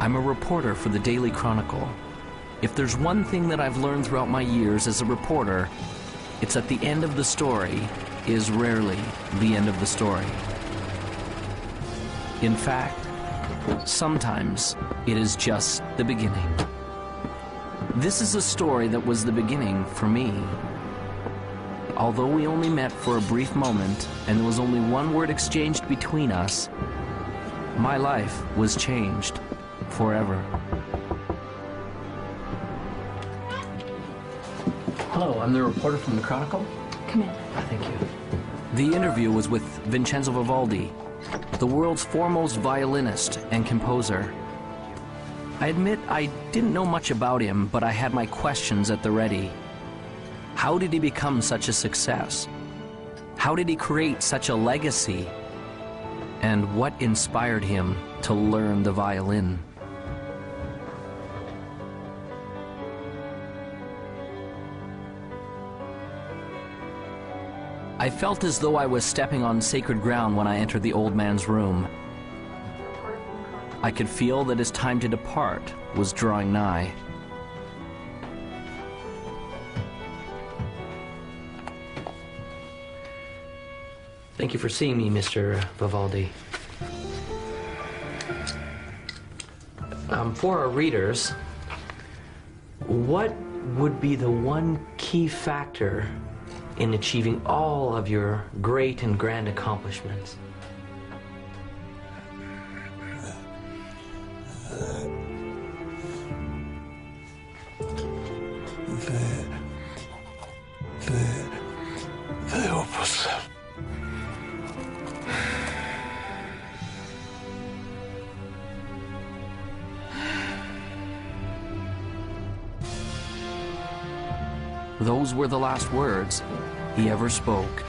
I'm a reporter for the Daily Chronicle. If there's one thing that I've learned throughout my years as a reporter, it's that the end of the story is rarely the end of the story. In fact, sometimes it is just the beginning. This is a story that was the beginning for me. Although we only met for a brief moment and there was only one word exchanged between us, my life was changed forever. Hello, I'm the reporter from the Chronicle. Come in. Thank you. The interview was with Vincenzo Vivaldi, the world's foremost violinist and composer. I admit I didn't know much about him, but I had my questions at the ready. How did he become such a success? How did he create such a legacy? And what inspired him to learn the violin? I felt as though I was stepping on sacred ground when I entered the old man's room. I could feel that his time to depart was drawing nigh. Thank you for seeing me, Mr. Vivaldi. For our readers, what would be the one key factor in achieving all of your great and grand accomplishments? The opus. Those were the last words he ever spoke.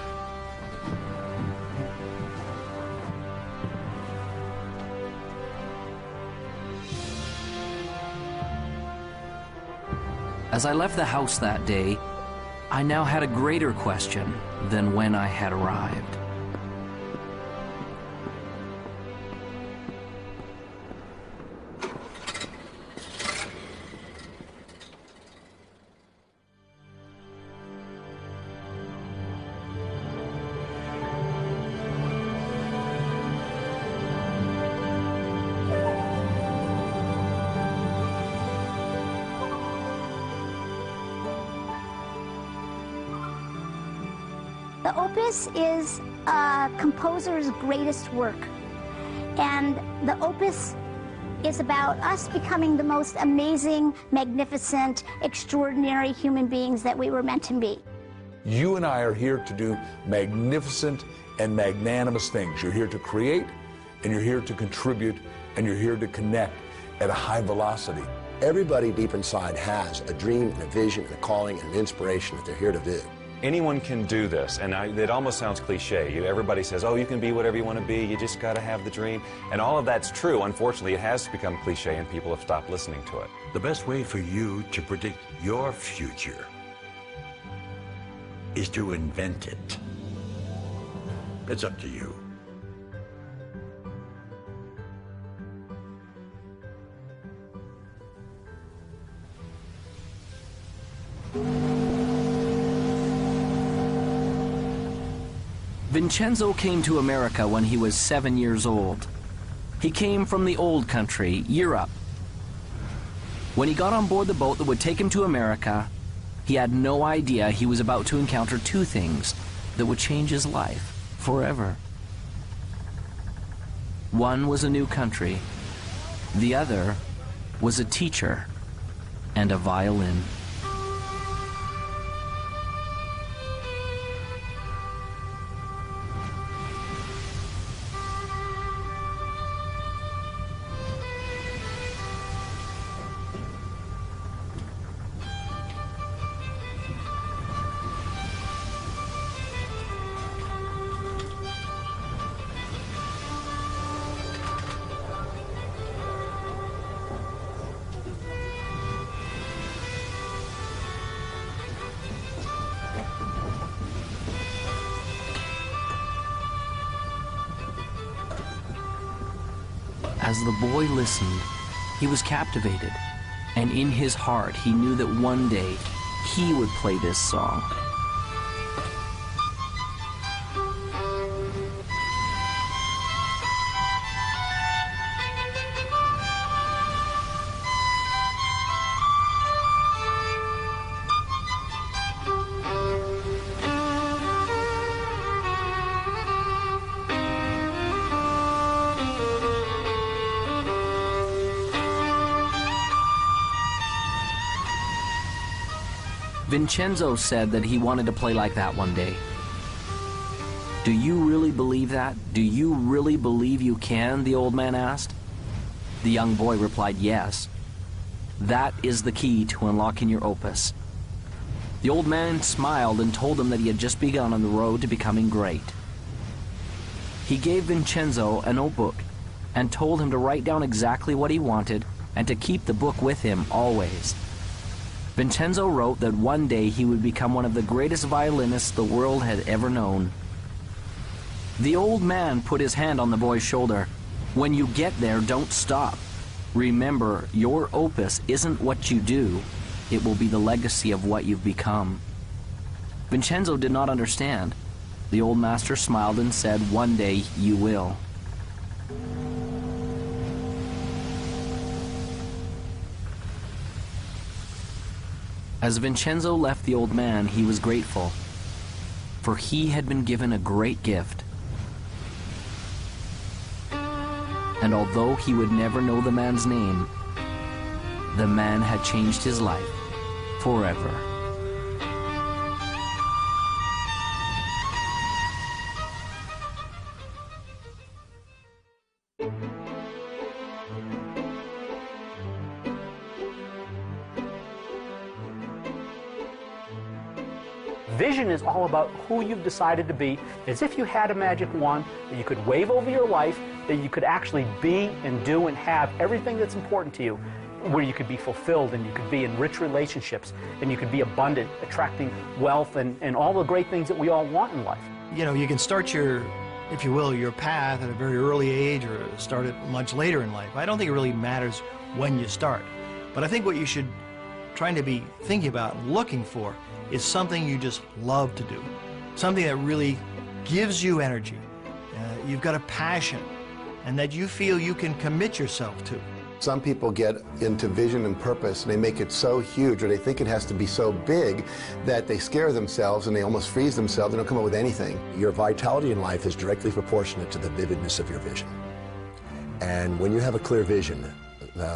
As I left the house that day, I now had a greater question than when I had arrived. The opus is a composer's greatest work, and the opus is about us becoming the most amazing, magnificent, extraordinary human beings that we were meant to be. You and I are here to do magnificent and magnanimous things. You're here to create, and you're here to contribute, and you're here to connect at a high velocity. Everybody deep inside has a dream and a vision and a calling and an inspiration that they're here to do. Anyone can do this, and it almost sounds cliche. Everybody says, oh, you can be whatever you want to be, you just got to have the dream. And all of that's true. Unfortunately, it has become cliche, and people have stopped listening to it. The best way for you to predict your future is to invent it. It's up to you. Vincenzo came to America when he was 7 years old. He came from the old country, Europe. When he got on board the boat that would take him to America, he had no idea he was about to encounter two things that would change his life forever. One was a new country. The other was a teacher and a violin. As the boy listened, He was captivated, and in his heart he knew that one day he would play this song. Vincenzo said that he wanted to play like that one day. Do you really believe that? Do you really believe you can? The old man asked. The young boy replied, yes. That is the key to unlocking your opus. The old man smiled and told him that he had just begun on the road to becoming great. He gave Vincenzo a notebook and told him to write down exactly what he wanted and to keep the book with him always. Vincenzo wrote that one day he would become one of the greatest violinists the world had ever known. The old man put his hand on the boy's shoulder. When you get there, don't stop. Remember, your opus isn't what you do. It will be the legacy of what you've become. Vincenzo did not understand. The old master smiled and said, one day you will. As Vincenzo left the old man, he was grateful, for he had been given a great gift. And although he would never know the man's name, the man had changed his life forever. Vision is all about who you've decided to be, as if you had a magic wand that you could wave over your life, that you could actually be and do and have everything that's important to you, where you could be fulfilled and you could be in rich relationships and you could be abundant, attracting wealth and all the great things that we all want in life. You know, you can start your, if you will, your path at a very early age or start it much later in life. I don't think it really matters when you start. But I think what you should try to be thinking about and looking for is something you just love to do, something that really gives you energy, you've got a passion, and that you feel you can commit yourself to. Some people get into vision and purpose and they make it so huge, or they think it has to be so big that they scare themselves and they almost freeze themselves. They don't come up with anything. Your vitality in life is directly proportionate to the vividness of your vision. And when you have a clear vision,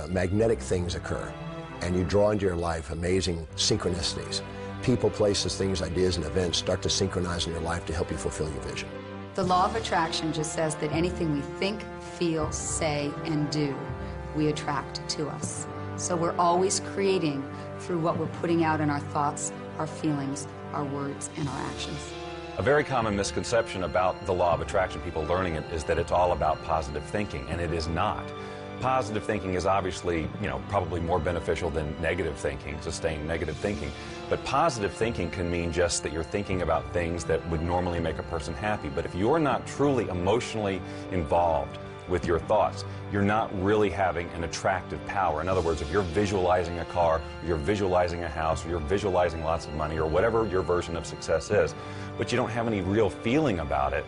magnetic things occur, and you draw into your life amazing synchronicities. People, places, things, ideas, and events start to synchronize in your life to help you fulfill your vision. The law of attraction just says that anything we think, feel, say, and do, we attract to us. So we're always creating through what we're putting out in our thoughts, our feelings, our words, and our actions. A very common misconception about the law of attraction, people learning it, is that it's all about positive thinking, and it is not. Positive thinking is obviously, probably more beneficial than negative thinking, sustained negative thinking. But positive thinking can mean just that you're thinking about things that would normally make a person happy. But if you're not truly emotionally involved with your thoughts, you're not really having an attractive power. In other words, if you're visualizing a car, or you're visualizing a house, or you're visualizing lots of money, or whatever your version of success is, but you don't have any real feeling about it,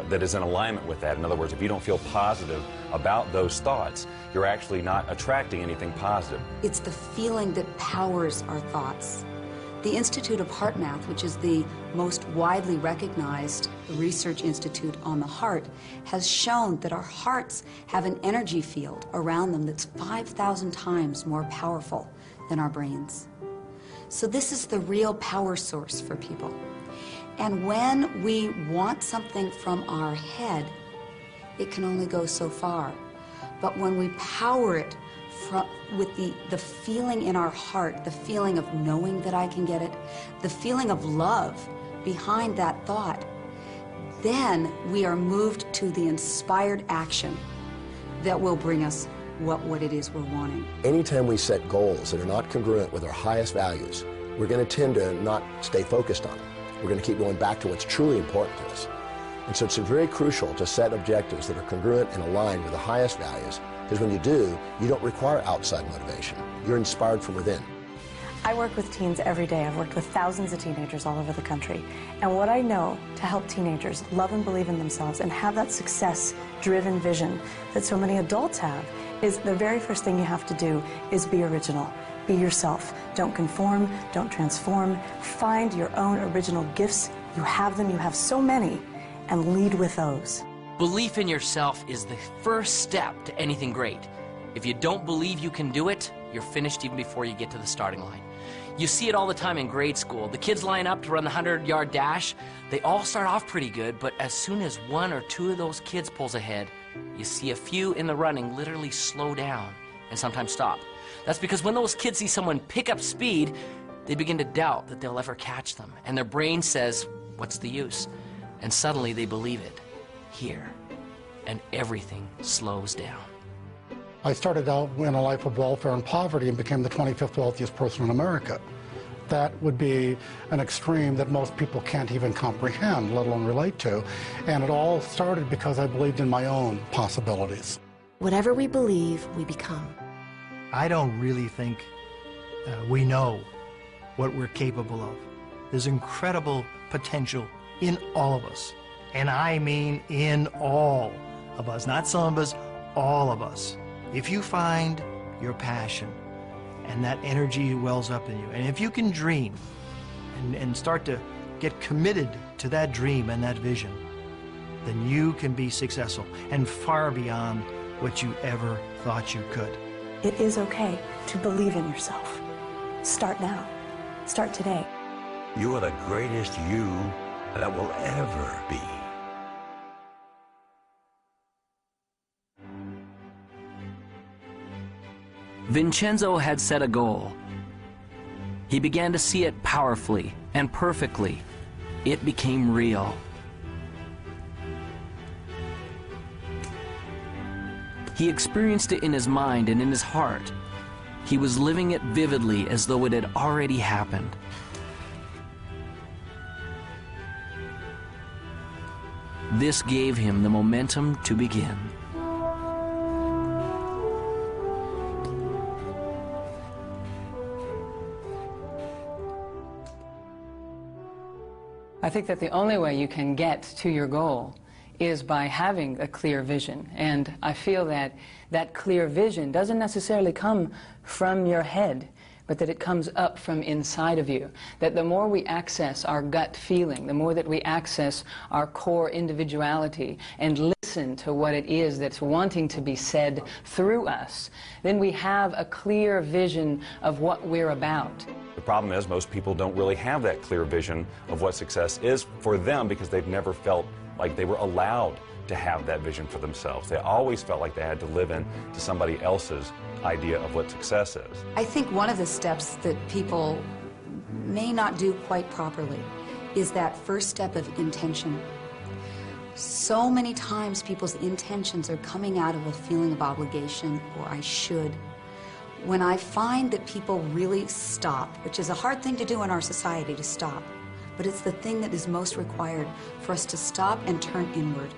that is in alignment with that. In other words, if you don't feel positive about those thoughts, you're actually not attracting anything positive. It's the feeling that powers our thoughts. The Institute of Heart Math, which is the most widely recognized research institute on the heart, has shown that our hearts have an energy field around them that's 5,000 times more powerful than our brains. So this is the real power source for people. And when we want something from our head, it can only go so far. But when we power it with the feeling in our heart, the feeling of knowing that I can get it, the feeling of love behind that thought, then we are moved to the inspired action that will bring us what it is we're wanting. Anytime we set goals that are not congruent with our highest values, we're going to tend to not stay focused on them. We're going to keep going back to what's truly important to us. And so it's very crucial to set objectives that are congruent and aligned with the highest values, Because when you do, you don't require outside motivation. You're inspired from within. I work with teens every day. I've worked with thousands of teenagers all over the country. And what I know to help teenagers love and believe in themselves and have that success-driven vision that so many adults have is the very first thing you have to do is be original. Be yourself. Don't conform, don't transform. Find your own original gifts. You have them, you have so many, and lead with those. Belief in yourself is the first step to anything great. If you don't believe you can do it, you're finished even before you get to the starting line. You see it all the time in grade school. The kids line up to run the 100-yard dash. They all start off pretty good, but as soon as one or two of those kids pulls ahead, you see a few in the running literally slow down and sometimes stop. That's because when those kids see someone pick up speed, they begin to doubt that they'll ever catch them. And their brain says, what's the use? And suddenly they believe it. Here. And everything slows down. I started out in a life of welfare and poverty and became the 25th wealthiest person in America. That would be an extreme that most people can't even comprehend, let alone relate to. And it all started because I believed in my own possibilities. Whatever we believe, we become. I don't really think we know what we're capable of. There's incredible potential in all of us. And I mean in all of us, not some of us, all of us. If you find your passion and that energy wells up in you, and if you can dream and start to get committed to that dream and that vision, then you can be successful and far beyond what you ever thought you could. It is okay to believe in yourself. Start now. Start today. You are the greatest you that will ever be. Vincenzo had set a goal. He began to see it powerfully and perfectly. It became real. He experienced it in his mind and in his heart. He was living it vividly as though it had already happened. This gave him the momentum to begin. I think that the only way you can get to your goal is by having a clear vision. And I feel that that clear vision doesn't necessarily come from your head, but that it comes up from inside of you. That the more we access our gut feeling, the more that we access our core individuality and listen to what it is that's wanting to be said through us, then we have a clear vision of what we're about. The problem is most people don't really have that clear vision of what success is for them because they've never felt like they were allowed to have that vision for themselves. They always felt like they had to live in to somebody else's idea of what success is. I think one of the steps that people may not do quite properly is that first step of intention. So many times people's intentions are coming out of a feeling of obligation or I should. When I find that people really stop, which is a hard thing to do in our society, to stop, but it's the thing that is most required for us to stop and turn inward.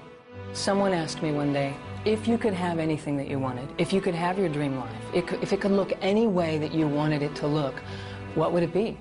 Someone asked me one day, if you could have anything that you wanted, if you could have your dream life, if it could look any way that you wanted it to look, what would it be?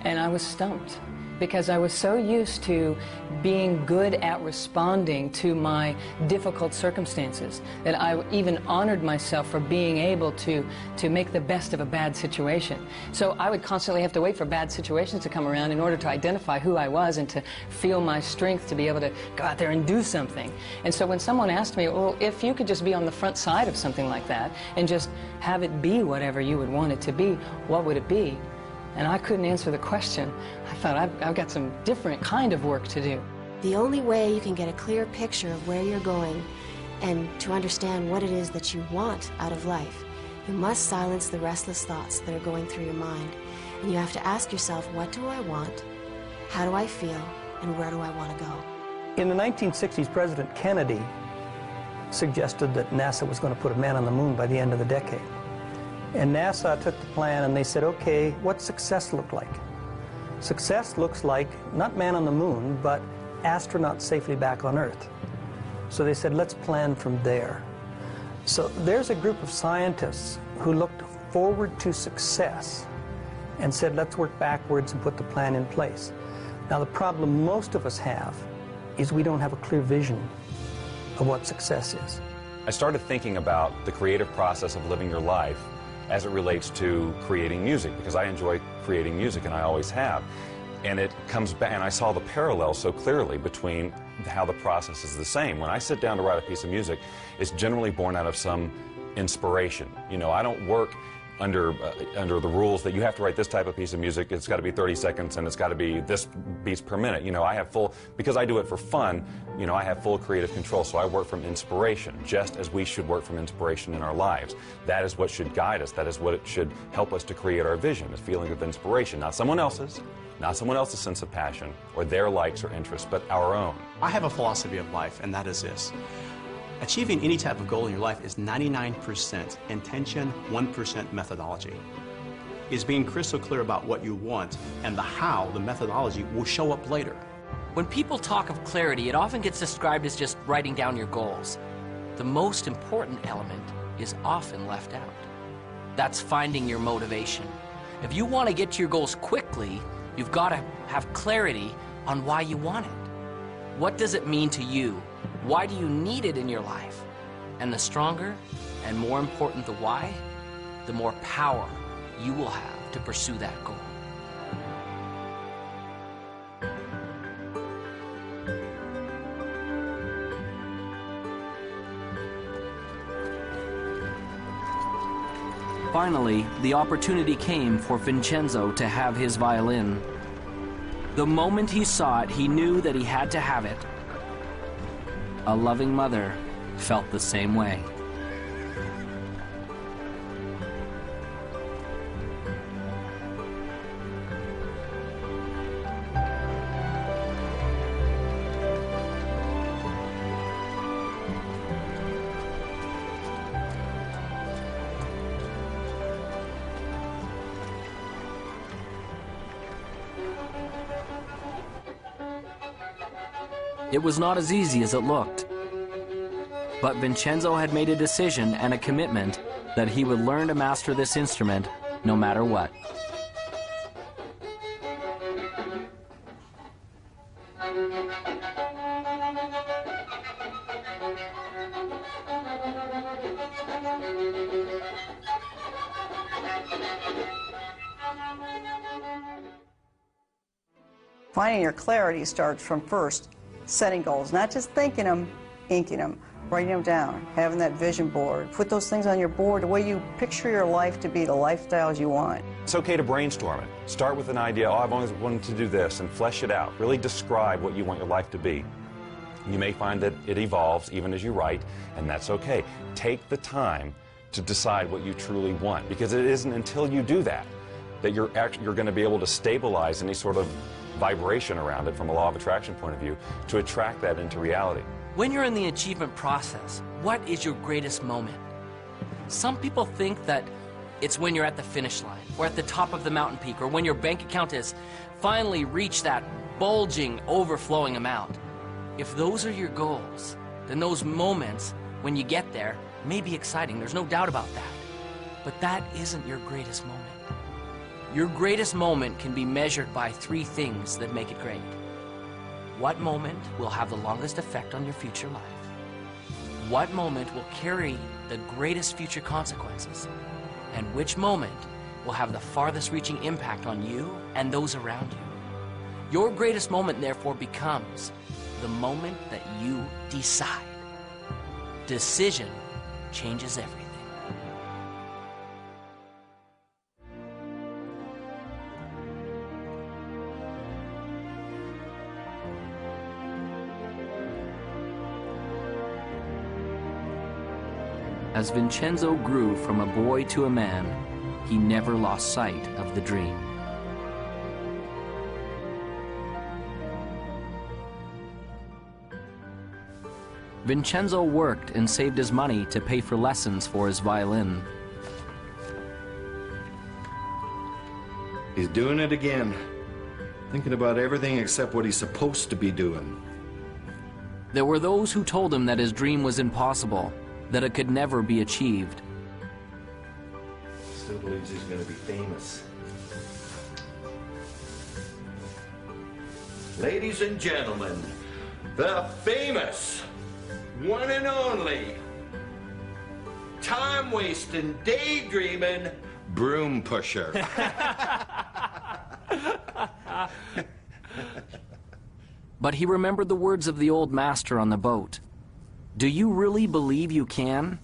And I was stumped, because I was so used to being good at responding to my difficult circumstances that I even honored myself for being able to make the best of a bad situation. So I would constantly have to wait for bad situations to come around in order to identify who I was and to feel my strength to be able to go out there and do something. And so when someone asked me, well, if you could just be on the front side of something like that and just have it be whatever you would want it to be, what would it be? And I couldn't answer the question. I thought, I've got some different kind of work to do. The only way you can get a clear picture of where you're going and to understand what it is that you want out of life, you must silence the restless thoughts that are going through your mind. And you have to ask yourself, what do I want? How do I feel? And where do I want to go? In the 1960s, President Kennedy suggested that NASA was going to put a man on the moon by the end of the decade. And NASA took the plan and they said, okay, what's success look like? Success looks like not man on the moon, but astronaut safely back on Earth. So they said, let's plan from there. So there's a group of scientists who looked forward to success and said, let's work backwards and put the plan in place. Now, the problem most of us have is we don't have a clear vision of what success is. I started thinking about the creative process of living your life as it relates to creating music, because I enjoy creating music, and I always have. And it comes back, and I saw the parallel so clearly between how the process is the same. When I sit down to write a piece of music, it's generally born out of some inspiration. You know, I don't work under the rules that you have to write this type of piece of music, it's got to be 30 seconds and it's got to be this beats per minute. You know, I have full, because I do it for fun, you know, I have full creative control, so I work from inspiration, just as we should work from inspiration in our lives. That is what should guide us. That is what it should help us to create our vision, a feeling of inspiration, not someone else's sense of passion or their likes or interests, but our own. I have a philosophy of life, and that is this. Achieving any type of goal in your life is 99% intention, 1% methodology. Is being crystal clear about what you want and the how, the methodology, will show up later. When people talk of clarity, it often gets described as just writing down your goals. The most important element is often left out. That's finding your motivation. If you want to get to your goals quickly, you've got to have clarity on why you want it. What does it mean to you? Why do you need it in your life? And the stronger and more important the why, the more power you will have to pursue that goal. Finally, the opportunity came for Vincenzo to have his violin. The moment he saw it, he knew that he had to have it. A loving mother felt the same way. It was not as easy as it looked. But Vincenzo had made a decision and a commitment that he would learn to master this instrument no matter what. Finding your clarity starts from first setting goals, not just thinking them, inking them, writing them down, having that vision board. Put those things on your board, the way you picture your life to be, the lifestyles you want. It's okay to brainstorm it. Start with an idea, oh, I've always wanted to do this, and flesh it out. Really describe what you want your life to be. You may find that it evolves even as you write, and that's okay. Take the time to decide what you truly want, because it isn't until you do that that you're going to be able to stabilize any sort of vibration around it from a law of attraction point of view to attract that into reality. When you're in the achievement process, what is your greatest moment? Some people think that it's when you're at the finish line, or at the top of the mountain peak, or when your bank account has finally reached that bulging, overflowing amount. If those are your goals, then those moments when you get there may be exciting, there's no doubt about that. But that isn't your greatest moment. Your greatest moment can be measured by three things that make it great. What moment will have the longest effect on your future life? What moment will carry the greatest future consequences? And which moment will have the farthest reaching impact on you and those around you? Your greatest moment, therefore, becomes the moment that you decide. Decision changes everything. As Vincenzo grew from a boy to a man, he never lost sight of the dream. Vincenzo worked and saved his money to pay for lessons for his violin. He's doing it again. Thinking about everything except what he's supposed to be doing. There were those who told him that his dream was impossible, that it could never be achieved. Still believes he's going to be famous. Ladies and gentlemen, the famous, one and only, time-wasting, daydreaming, broom pusher. But he remembered the words of the old master on the boat. Do you really believe you can?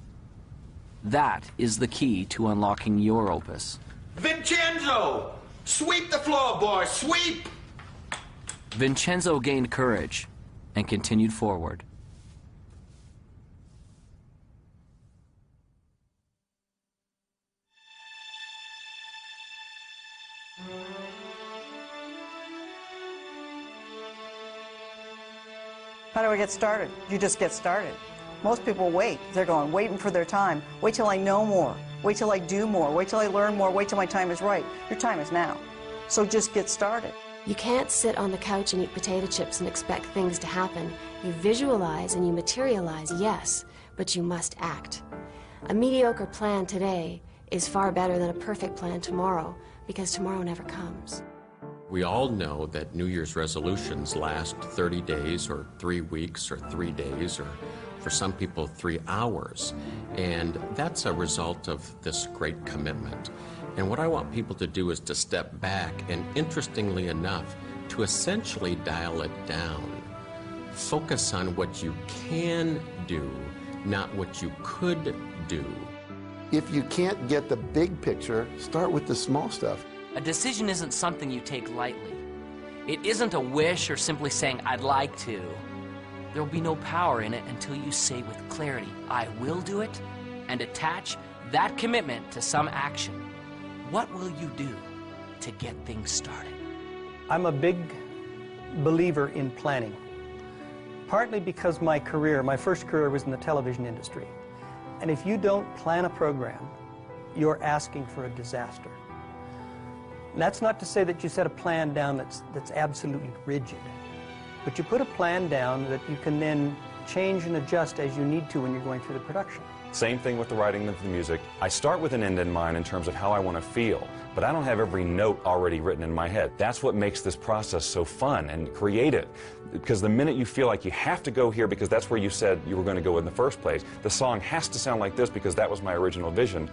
That is the key to unlocking your opus. Vincenzo! Sweep the floor, boy, sweep! Vincenzo gained courage and continued forward. How do I get started? You just get started. Most people wait. They're going, waiting for their time. Wait till I know more. Wait till I do more. Wait till I learn more. Wait till my time is right. Your time is now. So just get started. You can't sit on the couch and eat potato chips and expect things to happen. You visualize and you materialize, yes, but you must act. A mediocre plan today is far better than a perfect plan tomorrow, because tomorrow never comes. We all know that New Year's resolutions last 30 days or 3 weeks or 3 days or for some people 3 hours. And that's a result of this great commitment. And what I want people to do is to step back and, interestingly enough, to essentially dial it down. Focus on what you can do, not what you could do. If you can't get the big picture, start with the small stuff. A decision isn't something you take lightly. It isn't a wish or simply saying, I'd like to. There will be no power in it until you say with clarity, I will do it, and attach that commitment to some action. What will you do to get things started? I'm a big believer in planning, partly because my first career was in the television industry. And if you don't plan a program, you're asking for a disaster. And that's not to say that you set a plan down that's absolutely rigid, but you put a plan down that you can then change and adjust as you need to when you're going through the production. Same thing with the writing of the music. I start with an end in mind in terms of how I want to feel, but I don't have every note already written in my head. That's what makes this process so fun and creative, because the minute you feel like you have to go here because that's where you said you were going to go in the first place, the song has to sound like this because that was my original vision,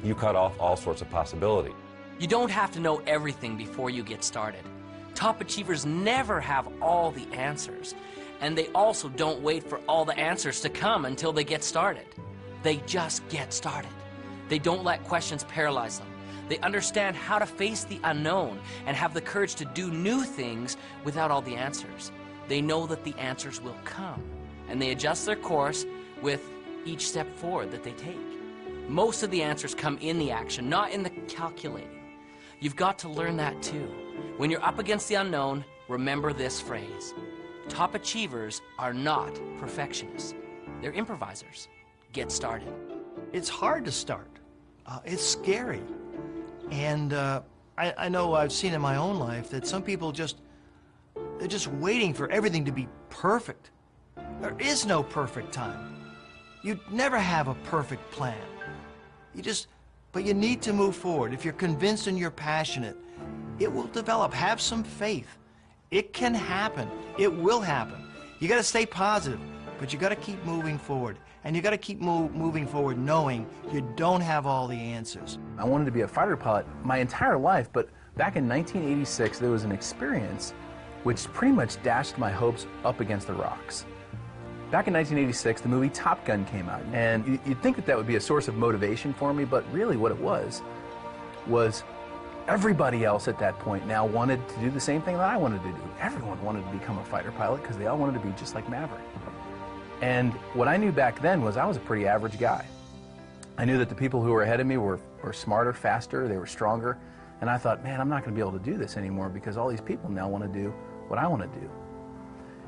you cut off all sorts of possibility. You don't have to know everything before you get started. Top achievers never have all the answers, and they also don't wait for all the answers to come until they get started. They just get started. They don't let questions paralyze them. They understand how to face the unknown and have the courage to do new things without all the answers. They know that the answers will come, and they adjust their course with each step forward that they take. Most of the answers come in the action, not in the calculating. You've got to learn that too. When you're up against the unknown, remember this phrase. Top achievers are not perfectionists. They're improvisers. Get started. It's hard to start. It's scary. And I know I've seen in my own life that some people they're just waiting for everything to be perfect. There is no perfect time. You never have a perfect plan. But you need to move forward. If you're convinced and you're passionate, it will develop. Have some faith. It can happen. It will happen. You got to stay positive, but you got to keep moving forward. And you got to keep moving forward knowing you don't have all the answers. I wanted to be a fighter pilot my entire life, but back in 1986, there was an experience which pretty much dashed my hopes up against the rocks. Back in 1986, the movie Top Gun came out, and you'd think that would be a source of motivation for me, but really what it was everybody else at that point now wanted to do the same thing that I wanted to do. Everyone wanted to become a fighter pilot because they all wanted to be just like Maverick. And what I knew back then was I was a pretty average guy. I knew that the people who were ahead of me were smarter, faster, they were stronger, and I thought, man, I'm not going to be able to do this anymore because all these people now want to do what I want to do.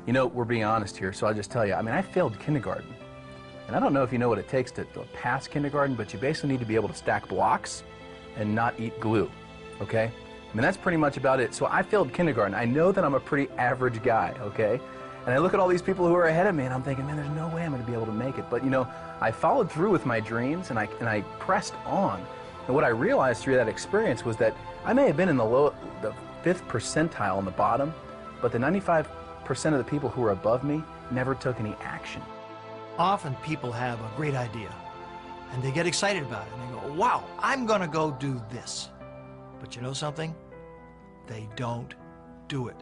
You know, we're being honest here, so I'll just tell you, I mean, I failed kindergarten. And I don't know if you know what it takes to pass kindergarten, but you basically need to be able to stack blocks and not eat glue, okay? I mean, that's pretty much about it. So I failed kindergarten. I know that I'm a pretty average guy, okay? And I look at all these people who are ahead of me, and I'm thinking, man, there's no way I'm going to be able to make it. But, you know, I followed through with my dreams, and I pressed on. And what I realized through that experience was that I may have been in the 5th percentile on the bottom, but the 95% of the people who were above me never took any action. Often people have a great idea, and they get excited about it, and they go, wow, I'm going to go do this. But you know something? They don't do it.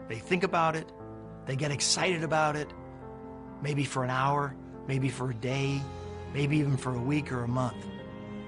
They think about it, they get excited about it, maybe for an hour, maybe for a day, maybe even for a week or a month,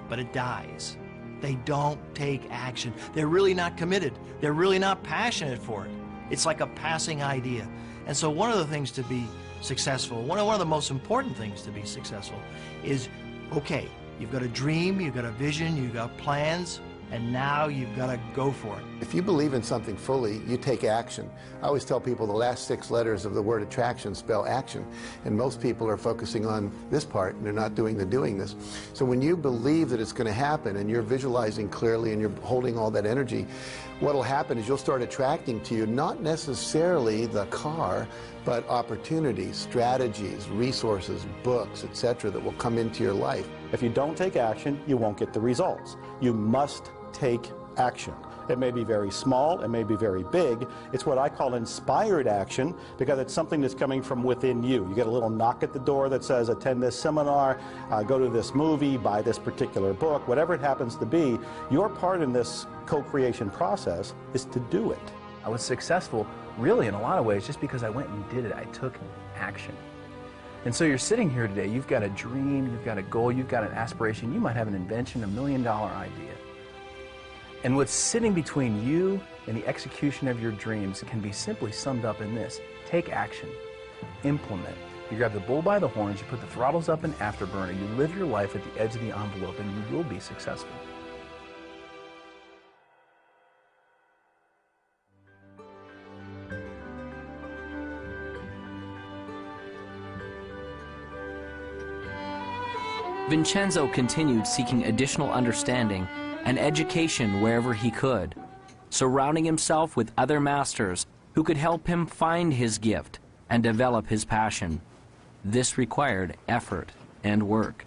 but it dies. They don't take action. They're really not committed. They're really not passionate for it. It's like a passing idea. And so one of the things to be successful, one of the most important things to be successful is, okay, you've got a dream, you've got a vision, you've got plans, and now you've got to go for it. If you believe in something fully, you take action. I always tell people the last 6 letters of the word attraction spell action, and most people are focusing on this part and they're not doing the doingness. So when you believe that it's going to happen and you're visualizing clearly and you're holding all that energy, what will happen is you'll start attracting to you not necessarily the car, but opportunities, strategies, resources, books, etc. that will come into your life. If you don't take action, you won't get the results. You must take action. It may be very small, it may be very big. It's what I call inspired action because it's something that's coming from within you. You get a little knock at the door that says, attend this seminar, go to this movie, buy this particular book, whatever it happens to be. Your part in this co-creation process is to do it. I was successful really in a lot of ways just because I went and did it. I took action. And so you're sitting here today, you've got a dream, you've got a goal, you've got an aspiration, you might have an invention, $1 million idea. And what's sitting between you and the execution of your dreams can be simply summed up in this: take action, implement. You grab the bull by the horns, you put the throttles up in afterburner, you live your life at the edge of the envelope, and you will be successful. Vincenzo continued seeking additional understanding and education wherever he could, surrounding himself with other masters who could help him find his gift and develop his passion. This required effort and work.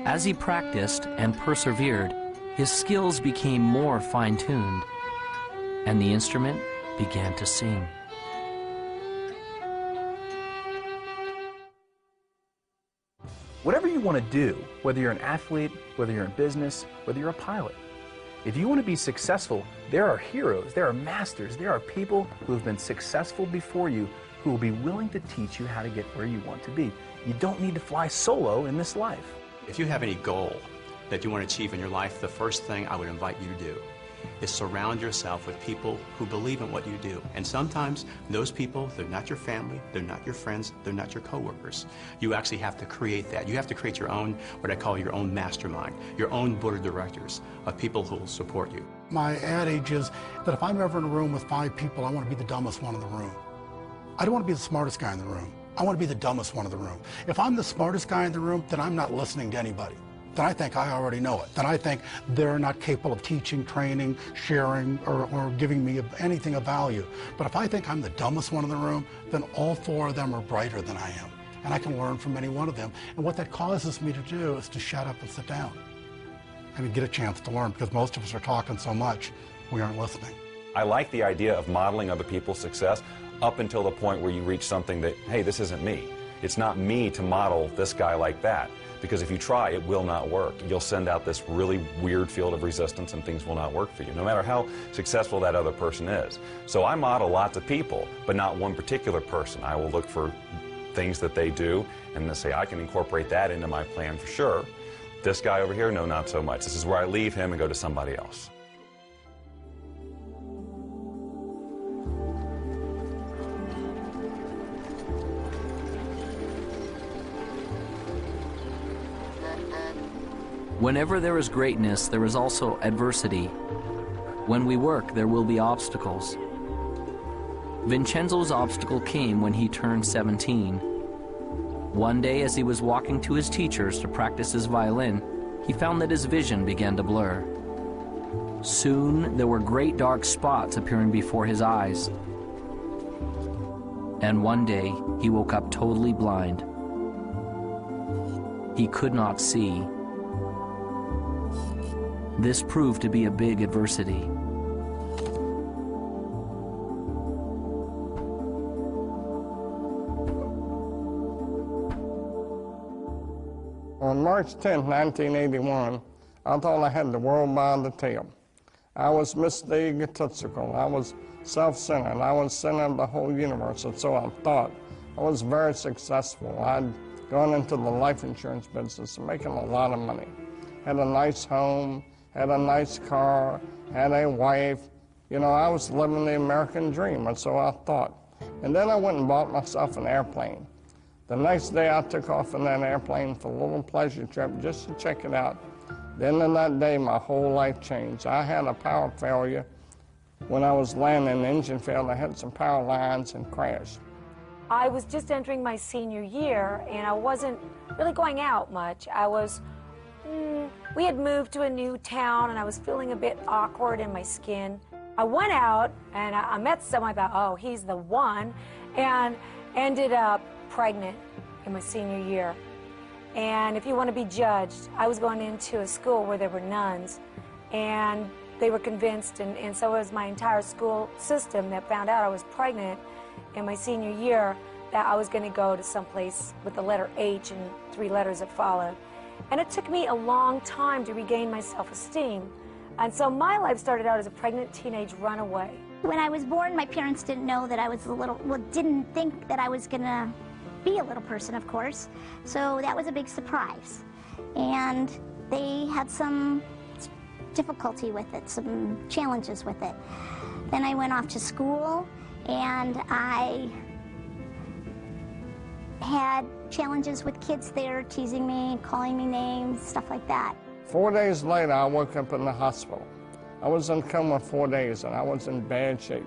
As he practiced and persevered, his skills became more fine-tuned, and the instrument began to sing. Whatever you want to do, whether you're an athlete, whether you're in business, whether you're a pilot, if you want to be successful, there are heroes, there are masters, there are people who have been successful before you who will be willing to teach you how to get where you want to be. You don't need to fly solo in this life. If you have any goal that you want to achieve in your life, the first thing I would invite you to do is surround yourself with people who believe in what you do. And sometimes those people, they're not your family, they're not your friends, they're not your coworkers. You actually have to create that. You have to create your own, what I call your own mastermind, your own board of directors of people who will support you. My adage is that if I'm ever in a room with 5 people, I want to be the dumbest one in the room. I don't want to be the smartest guy in the room. I want to be the dumbest one in the room. If I'm the smartest guy in the room, then I'm not listening to anybody. Then I think I already know it. Then I think they're not capable of teaching, training, sharing, or giving me anything of value. But if I think I'm the dumbest one in the room, then all 4 of them are brighter than I am. And I can learn from any one of them. And what that causes me to do is to shut up and sit down and get a chance to learn, because most of us are talking so much, we aren't listening. I like the idea of modeling other people's success up until the point where you reach something that, hey, this isn't me. It's not me to model this guy like that. Because if you try, it will not work. You'll send out this really weird field of resistance and things will not work for you, no matter how successful that other person is. So I model lots of people, but not one particular person. I will look for things that they do and then say, I can incorporate that into my plan for sure. This guy over here, no, not so much. This is where I leave him and go to somebody else. Whenever there is greatness, there is also adversity. When we work, there will be obstacles. Vincenzo's obstacle came when he turned 17. One day, as he was walking to his teacher's to practice his violin, he found that his vision began to blur. Soon, there were great dark spots appearing before his eyes. And one day, he woke up totally blind. He could not see. This proved to be a big adversity. On March 10, 1981, I thought I had the world by the tail. I was Mr. Egotistical. I was self-centered. I was center of the whole universe, and so I thought. I was very successful. I'd gone into the life insurance business, making a lot of money. Had a nice home, had a nice car, had a wife. You know, I was living the American dream, and so I thought. And then I went and bought myself an airplane. The next day I took off in that airplane for a little pleasure trip just to check it out. Then in that day, my whole life changed. I had a power failure. When I was landing, the engine failed. I had some power lines and crashed. I was just entering my senior year, and I wasn't really going out much. We had moved to a new town, and I was feeling a bit awkward in my skin. I went out, and I met someone. I thought, oh, he's the one, and ended up pregnant in my senior year. And if you want to be judged, I was going into a school where there were nuns, and they were convinced, and so was my entire school system, that found out I was pregnant in my senior year, that I was going to go to someplace with the letter H and 3 letters that followed. And it took me a long time to regain my self-esteem. And so my life started out as a pregnant teenage runaway. When I was born, my parents didn't know that I was didn't think that I was going to be a little person, of course. So that was a big surprise. And they had some difficulty with it, some challenges with it. Then I went off to school, and I had challenges with kids there teasing me, calling me names, stuff like that. 4 days later, I woke up in the hospital. I was in coma 4 days, and I was in bad shape.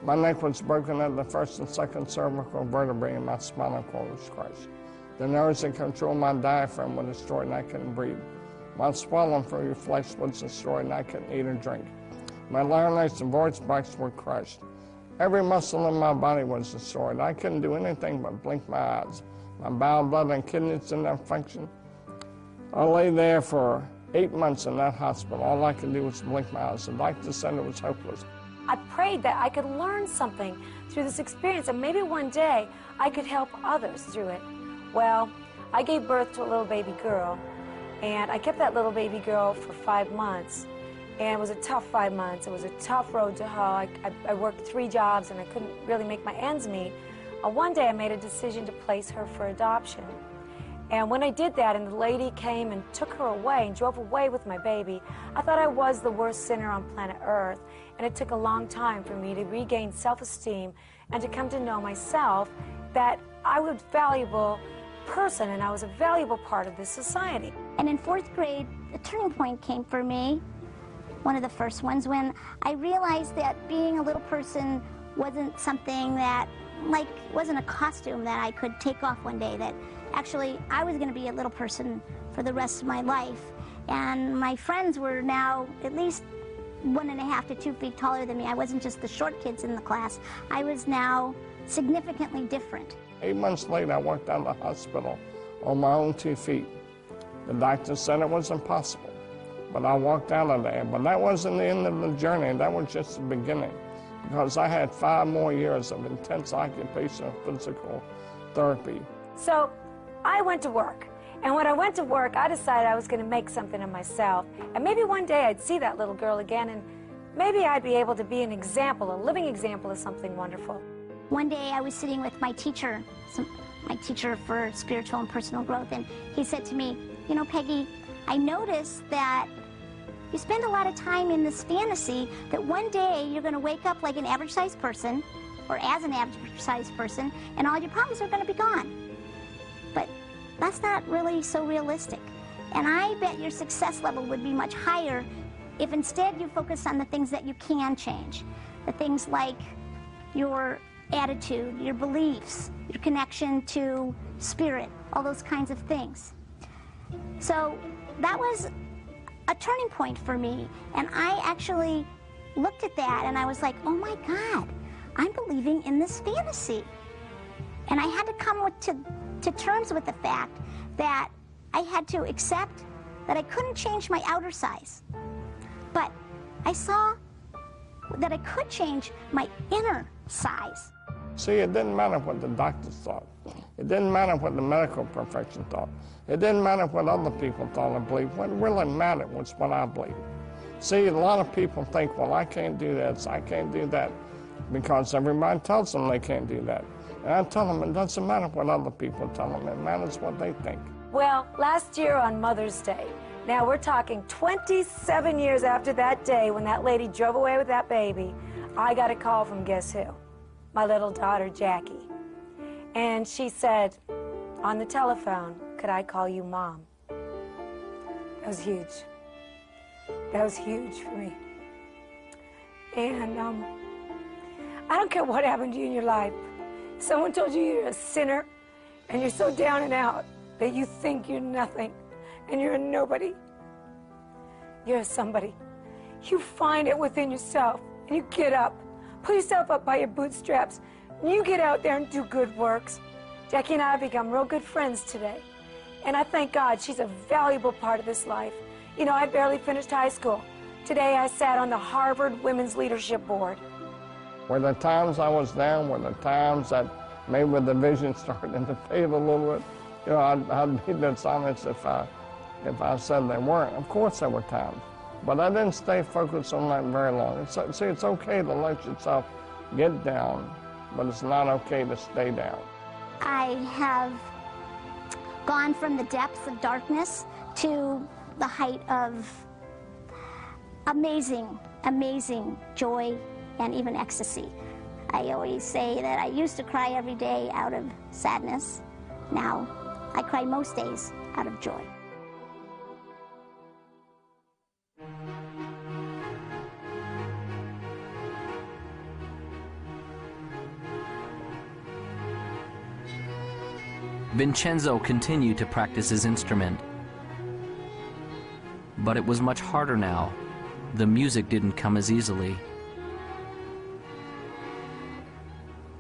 My neck was broken at the first and second cervical vertebrae, and my spinal cord was crushed. The nerves that control my diaphragm were destroyed, and I couldn't breathe. My swelling through your flesh was destroyed, and I couldn't eat or drink. My larynx and voice box were crushed. Every muscle in my body was destroyed. I couldn't do anything but blink my eyes. My bowel, blood, and kidneys didn't have function. I lay there for 8 months in that hospital. All I could do was blink my eyes. The doctor said it was hopeless. I prayed that I could learn something through this experience, and maybe one day I could help others through it. Well, I gave birth to a little baby girl, and I kept that little baby girl for 5 months. And it was a tough 5 months. It was a tough road to hoe. I worked 3 jobs, and I couldn't really make my ends meet. One day I made a decision to place her for adoption. And when I did that, and the lady came and took her away and drove away with my baby, I thought I was the worst sinner on planet Earth. And it took a long time for me to regain self-esteem and to come to know myself, that I was a valuable person and I was a valuable part of this society. And in 4th grade, a turning point came for me, one of the first ones, when I realized that being a little person wasn't something that, wasn't a costume that I could take off one day, that actually I was going to be a little person for the rest of my life. And my friends were now at least 1.5 to 2 feet taller than me. I wasn't just the short kids in the class. I was now significantly different. 8 months later, I walked out of the hospital on my own 2 feet. The doctor said it was impossible, but I walked out of there. But that wasn't the end of the journey. That was just the beginning, because I had 5 more years of intense occupational physical therapy. So I went to work. And when I went to work, I decided I was going to make something of myself. And maybe one day I'd see that little girl again, and maybe I'd be able to be an example, a living example of something wonderful. One day I was sitting with my teacher for spiritual and personal growth, and he said to me, you know, Peggy, I noticed that you spend a lot of time in this fantasy that one day you're going to wake up like an average-sized person, or as an average-sized person, and all your problems are going to be gone. But that's not really so realistic. And I bet your success level would be much higher if instead you focus on the things that you can change. The things like your attitude, your beliefs, your connection to spirit, all those kinds of things. So that was a turning point for me. And I actually looked at that and I was like, oh my God, I'm believing in this fantasy. And I had to come to terms with the fact that I had to accept that I couldn't change my outer size. But I saw that I could change my inner size. See, it didn't matter what the doctors thought. It didn't matter what the medical profession thought. It didn't matter what other people thought or believed. What really mattered was what I believed. See, a lot of people think, well, I can't do this, I can't do that, because everybody tells them they can't do that. And I tell them it doesn't matter what other people tell them, it matters what they think. Well, last year on Mother's Day, now we're talking 27 years after that day when that lady drove away with that baby, I got a call from guess who? My little daughter, Jackie. And she said on the telephone, could I call you Mom? That was huge. That was huge for me. And I don't care what happened to you in your life. Someone told you you're a sinner and you're so down and out that you think you're nothing and you're a nobody. You're a somebody. You find it within yourself and you get up. Pull yourself up by your bootstraps and you get out there and do good works. Jackie and I have become real good friends today. And I thank God she's a valuable part of this life. You know, I barely finished high school. Today I sat on the Harvard Women's Leadership Board. Were the times I was down, were the times that maybe the vision started to fade a little bit, you know, I'd be dishonest if I said they weren't. Of course there were times. But I didn't stay focused on that very long. See, it's okay to let yourself get down, but it's not okay to stay down. I have gone from the depths of darkness to the height of amazing, amazing joy and even ecstasy. I always say that I used to cry every day out of sadness. Now, I cry most days out of joy. Vincenzo continued to practice his instrument. But it was much harder now. The music didn't come as easily.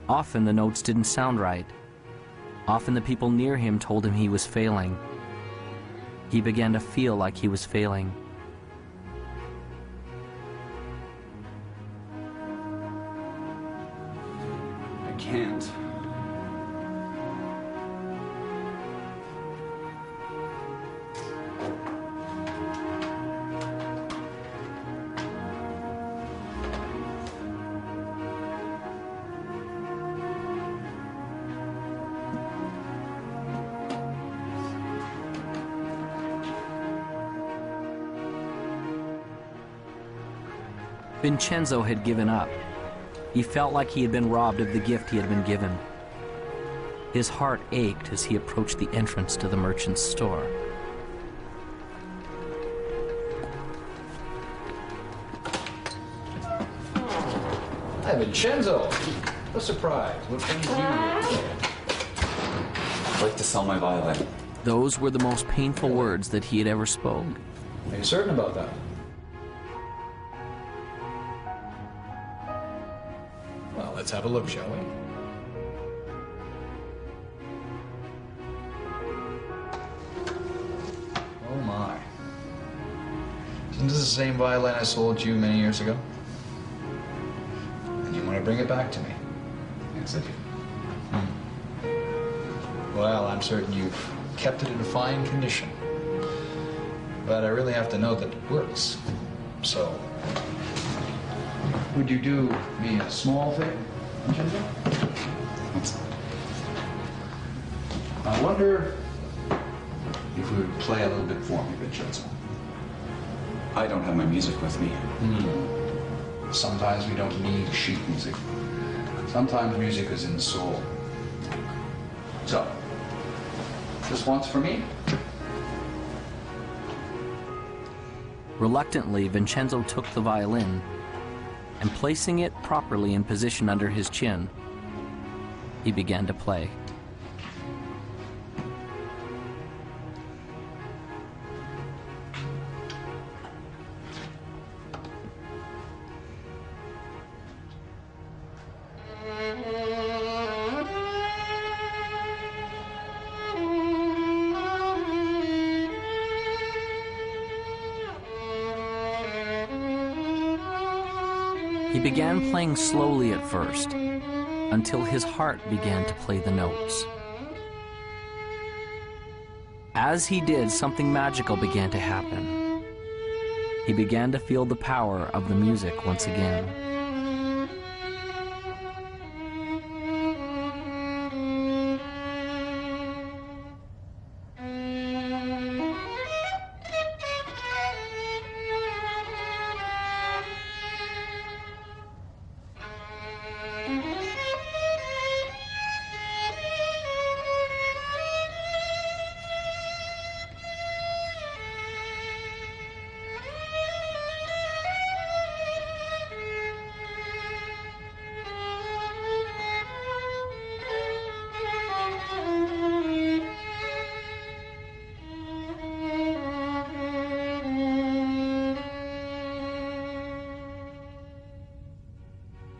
Often the notes didn't sound right. Often the people near him told him he was failing. He began to feel like he was failing. I can't. Vincenzo had given up. He felt like he had been robbed of the gift he had been given. His heart ached as he approached the entrance to the merchant's store. Hi, Vincenzo. A surprise. What brings you here? I'd like to sell my violin. Those were the most painful words that he had ever spoken. Are you certain about that? Well, let's have a look, shall we? Oh my. Isn't this the same violin I sold you many years ago? And you want to bring it back to me? Yes, I do. Well, I'm certain you've kept it in fine condition. But I really have to know that it works. So, would you do me a small favor, Vincenzo? I wonder if you would play a little bit for me, Vincenzo. I don't have my music with me. Sometimes we don't need sheet music. Sometimes music is in the soul. So, just once for me? Reluctantly, Vincenzo took the violin and, placing it properly in position under his chin, he began to play. He began playing slowly at first, until his heart began to play the notes. As he did, something magical began to happen. He began to feel the power of the music once again.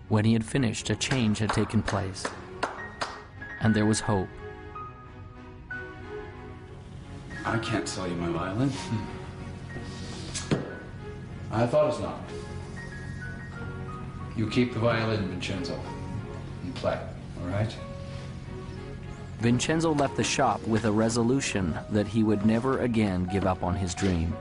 When he had finished, a change had taken place, and there was hope. I can't sell you my violin. I thought as not. You keep the violin, Vincenzo, and play, all right? Vincenzo left the shop with a resolution that he would never again give up on his dream.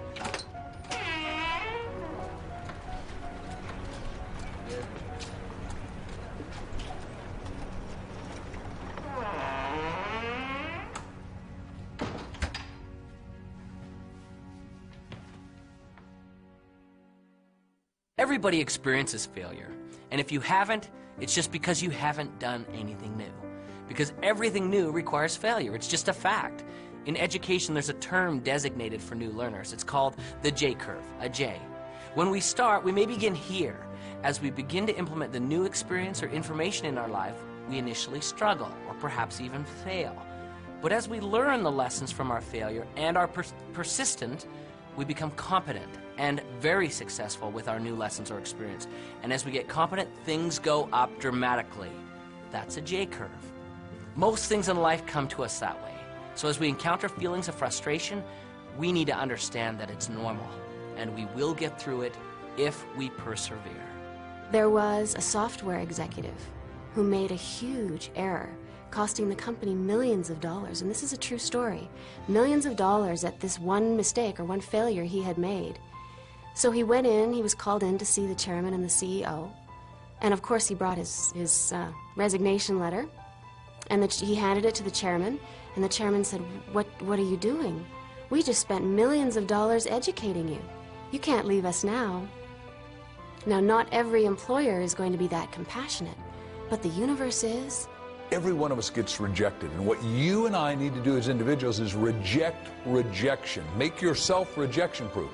Everybody experiences failure, and if you haven't, it's just because you haven't done anything new. Because everything new requires failure. It's just a fact. In education, there's a term designated for new learners. It's called the J-curve, a J. When we start, we may begin here. As we begin to implement the new experience or information in our life, we initially struggle, or perhaps even fail. But as we learn the lessons from our failure and are persistent, we become competent and very successful with our new lessons or experience. And as we get competent, things go up dramatically. That's a J-curve. Most things in life come to us that way. So as we encounter feelings of frustration, we need to understand that it's normal, and we will get through it if we persevere. There was a software executive who made a huge error, costing the company millions of dollars, and this is a true story. Millions of dollars at this one mistake or one failure he had made. So he went in, he was called in to see the chairman and the CEO, and of course he brought his resignation letter, and he handed it to the chairman, and the chairman said, what are you doing? We just spent millions of dollars educating you. You can't leave us now. Now, not every employer is going to be that compassionate, but the universe is. Every one of us gets rejected, and what you and I need to do as individuals is reject rejection. Make yourself rejection-proof.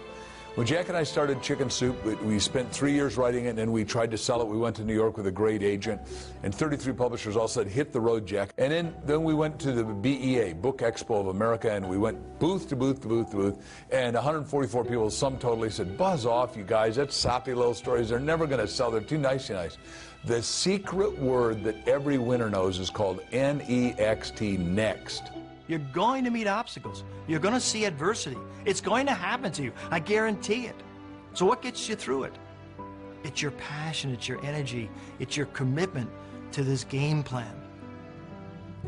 When Jack and I started Chicken Soup, we spent 3 years writing it, and then we tried to sell it. We went to New York with a great agent, and 33 publishers all said, hit the road, Jack. And then we went to the BEA, Book Expo of America, and we went booth to booth to booth to booth, and 144 people, some totally said, buzz off, you guys, that's soppy little stories. They're never going to sell. They're too nice. The secret word that every winner knows is called N-E-X-T, next. You're going to meet obstacles. You're going to see adversity. It's going to happen to you. I guarantee it. So what gets you through it? It's your passion, it's your energy, it's your commitment to this game plan.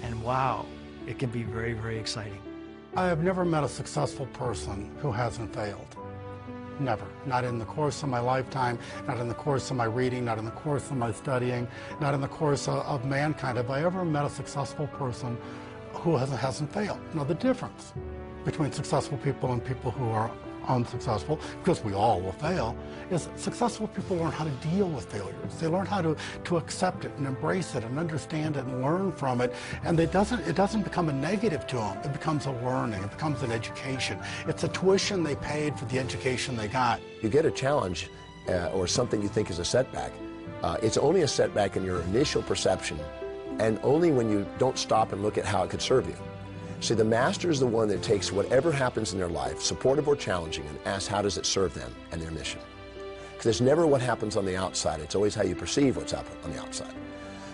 And wow, it can be very, very exciting. I have never met a successful person who hasn't failed. Never. Not in the course of my lifetime, not in the course of my reading, not in the course of my studying, not in the course of mankind. Have I ever met a successful person who hasn't failed? Now, the difference between successful people and people who are unsuccessful, because we all will fail, is successful people learn how to deal with failures. They learn how to accept it and embrace it and understand it and learn from it. And it doesn't become a negative to them. It becomes a learning. It becomes an education. It's a tuition they paid for the education they got. You get a challenge or something you think is a setback. It's only a setback in your initial perception, and only when you don't stop and look at how it could serve you. See, the master is the one that takes whatever happens in their life, supportive or challenging, and asks how does it serve them and their mission. Because it's never what happens on the outside, it's always how you perceive what's happening on the outside.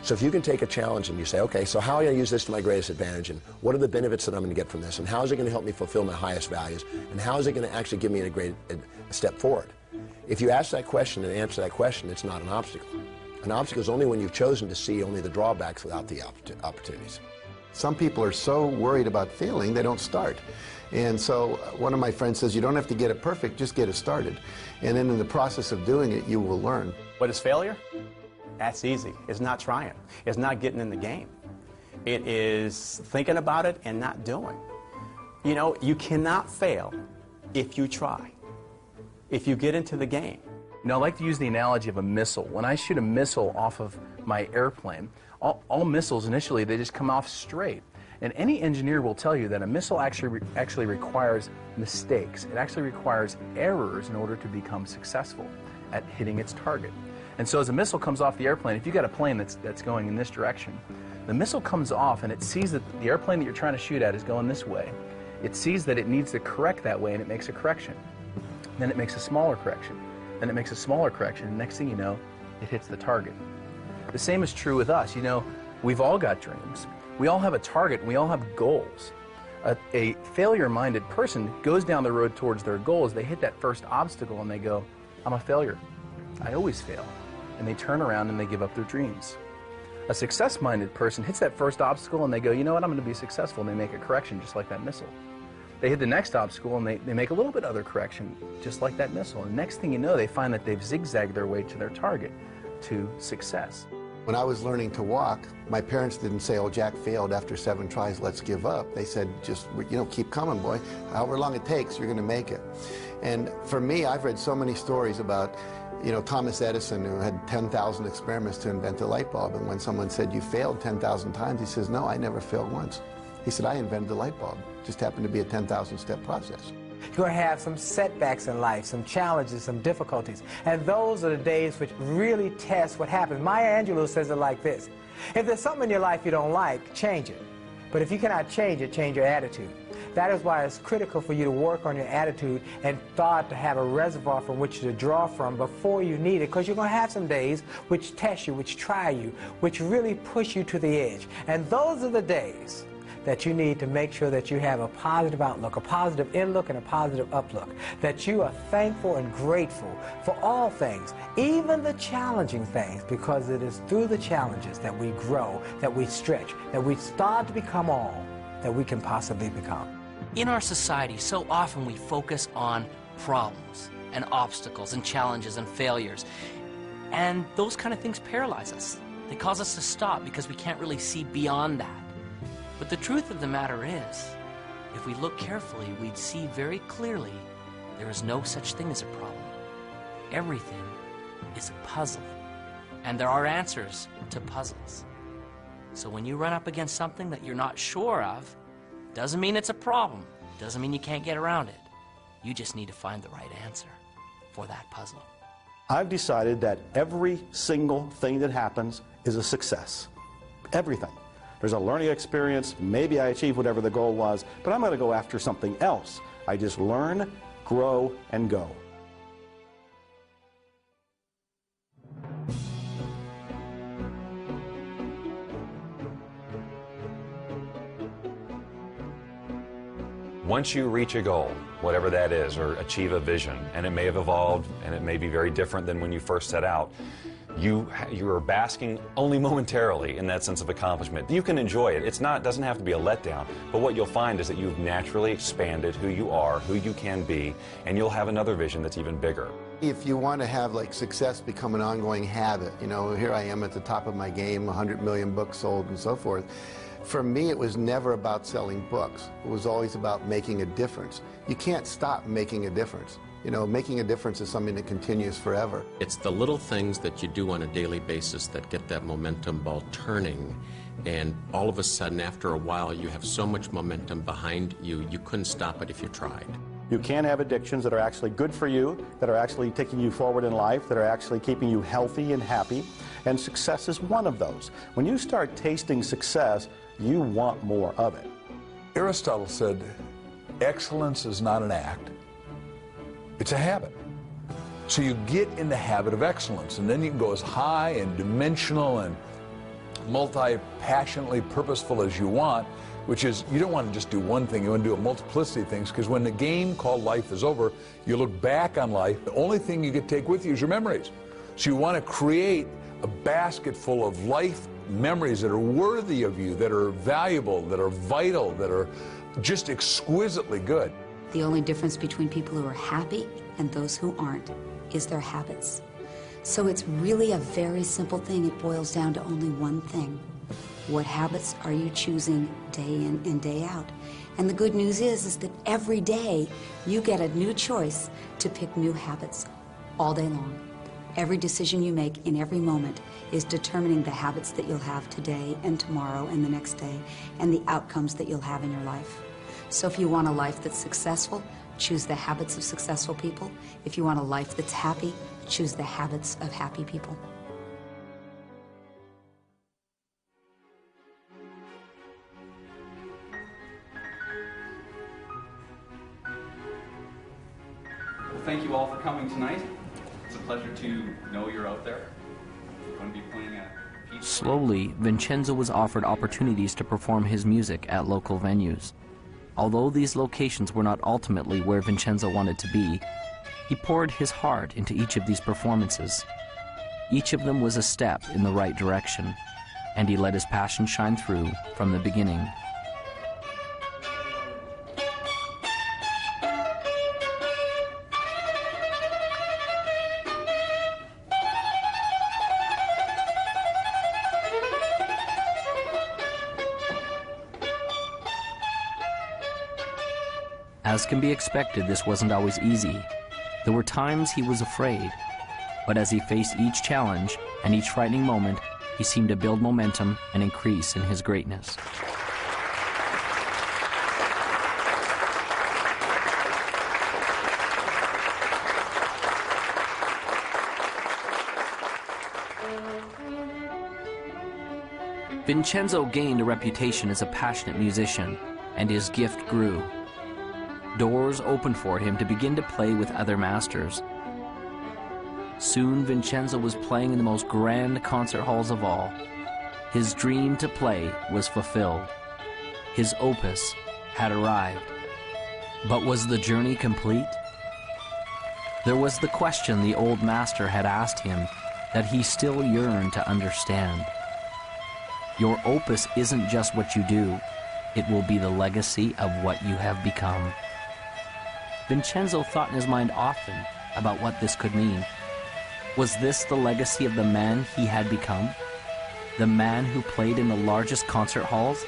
So if you can take a challenge and you say, okay, so how am I going to use this to my greatest advantage, and what are the benefits that I'm going to get from this, and how is it going to help me fulfill my highest values, and how is it going to actually give me a great step forward? If you ask that question and answer that question, it's not an obstacle. An obstacle is only when you've chosen to see only the drawbacks without the opportunities. Some people are so worried about failing, they don't start. And so one of my friends says, you don't have to get it perfect, just get it started. And then in the process of doing it, you will learn. What is failure? That's easy. It's not trying. It's not getting in the game. It is thinking about it and not doing. You know, you cannot fail if you try, if you get into the game. You know, I like to use the analogy of a missile. When I shoot a missile off of my airplane, all missiles initially, they just come off straight. And any engineer will tell you that a missile actually requires mistakes. It actually requires errors in order to become successful at hitting its target. And so as a missile comes off the airplane, if you've got a plane that's going in this direction, the missile comes off and it sees that the airplane that you're trying to shoot at is going this way. It sees that it needs to correct that way, and it makes a correction. Then it makes a smaller correction. Then it makes a smaller correction, and next thing you know, it hits the target. The same is true with us. You know, we've all got dreams. We all have a target, and we all have goals. A failure-minded person goes down the road towards their goals. They hit that first obstacle, and they go, I'm a failure. I always fail. And they turn around and they give up their dreams. A success-minded person hits that first obstacle, and they go, you know what, I'm going to be successful, and they make a correction just like that missile. They hit the next obstacle, and they make a little bit other correction just like that missile. And next thing you know, they find that they've zigzagged their way to their target, to success. When I was learning to walk, my parents didn't say, oh, Jack failed after 7 tries, let's give up. They said, just, you know, keep coming, boy. However long it takes, you're going to make it. And for me, I've read so many stories about, you know, Thomas Edison, who had 10,000 experiments to invent a light bulb. And when someone said, you failed 10,000 times, he says, no, I never failed once. He said, I invented the light bulb. It just happened to be a 10,000-step process. You're going to have some setbacks in life, some challenges, some difficulties. And those are the days which really test what happens. Maya Angelou says it like this: if there's something in your life you don't like, change it. But if you cannot change it, change your attitude. That is why it's critical for you to work on your attitude and start to have a reservoir from which to draw from before you need it, because you're going to have some days which test you, which try you, which really push you to the edge. And those are the days that you need to make sure that you have a positive outlook, a positive inlook, and a positive uplook, that you are thankful and grateful for all things, even the challenging things, because it is through the challenges that we grow, that we stretch, that we start to become all that we can possibly become. In our society, so often we focus on problems and obstacles and challenges and failures, and those kind of things paralyze us. They cause us to stop because we can't really see beyond that. But the truth of the matter is, if we look carefully, we'd see very clearly there is no such thing as a problem. Everything is a puzzle, and there are answers to puzzles. So when you run up against something that you're not sure of, doesn't mean it's a problem, doesn't mean you can't get around it. You just need to find the right answer for that puzzle. I've decided that every single thing that happens is a success. Everything. There's a learning experience, maybe I achieved whatever the goal was, but I'm going to go after something else. I just learn, grow, and go. Once you reach a goal, whatever that is, or achieve a vision, and it may have evolved, and it may be very different than when you first set out, you are basking only momentarily in that sense of accomplishment. You can enjoy it. It doesn't have to be a letdown, but what you'll find is that you've naturally expanded who you are, who you can be, and you'll have another vision that's even bigger. If you want to have like success become an ongoing habit, you know, here I am at the top of my game, 100 million books sold and so forth. For me, it was never about selling books. It was always about making a difference. You can't stop making a difference. You know, making a difference is something that continues forever. It's the little things that you do on a daily basis that get that momentum ball turning. And all of a sudden, after a while, you have so much momentum behind you, you couldn't stop it if you tried. You can have addictions that are actually good for you, that are actually taking you forward in life, that are actually keeping you healthy and happy, and success is one of those. When you start tasting success, you want more of it. Aristotle said, excellence is not an act, it's a habit. So you get in the habit of excellence, and then you can go as high and dimensional and multi-passionately purposeful as you want, which is, you don't want to just do one thing, you want to do a multiplicity of things, because when the game called life is over, you look back on life, the only thing you can take with you is your memories. So you want to create a basket full of life memories that are worthy of you, that are valuable, that are vital, that are just exquisitely good. The only difference between people who are happy and those who aren't is their habits. So it's really a very simple thing. It boils down to only one thing. What habits are you choosing day in and day out? And the good news is that every day you get a new choice to pick new habits all day long. Every decision you make in every moment is determining the habits that you'll have today and tomorrow and the next day, and the outcomes that you'll have in your life. So if you want a life that's successful, choose the habits of successful people. If you want a life that's happy, choose the habits of happy people. Well, thank you all for coming tonight. It's a pleasure to know you're out there. We're going to be playing a piece. Slowly, Vincenzo was offered opportunities to perform his music at local venues. Although these locations were not ultimately where Vincenzo wanted to be, he poured his heart into each of these performances. Each of them was a step in the right direction, and he let his passion shine through from the beginning. As can be expected, this wasn't always easy. There were times he was afraid, but as he faced each challenge and each frightening moment, he seemed to build momentum and increase in his greatness. Vincenzo gained a reputation as a passionate musician, and his gift grew. Doors opened for him to begin to play with other masters. Soon, Vincenzo was playing in the most grand concert halls of all. His dream to play was fulfilled. His opus had arrived. But was the journey complete? There was the question the old master had asked him that he still yearned to understand. Your opus isn't just what you do, it will be the legacy of what you have become. Vincenzo thought in his mind often about what this could mean. Was this the legacy of the man he had become? The man who played in the largest concert halls?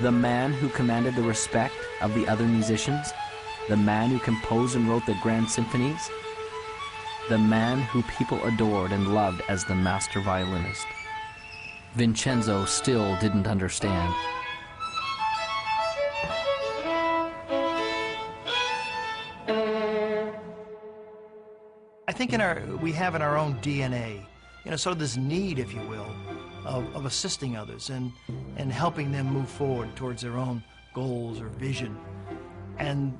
The man who commanded the respect of the other musicians? The man who composed and wrote the grand symphonies? The man who people adored and loved as the master violinist? Vincenzo still didn't understand. I think we have in our own DNA, sort of this need, if you will, of assisting others and helping them move forward towards their own goals or vision. And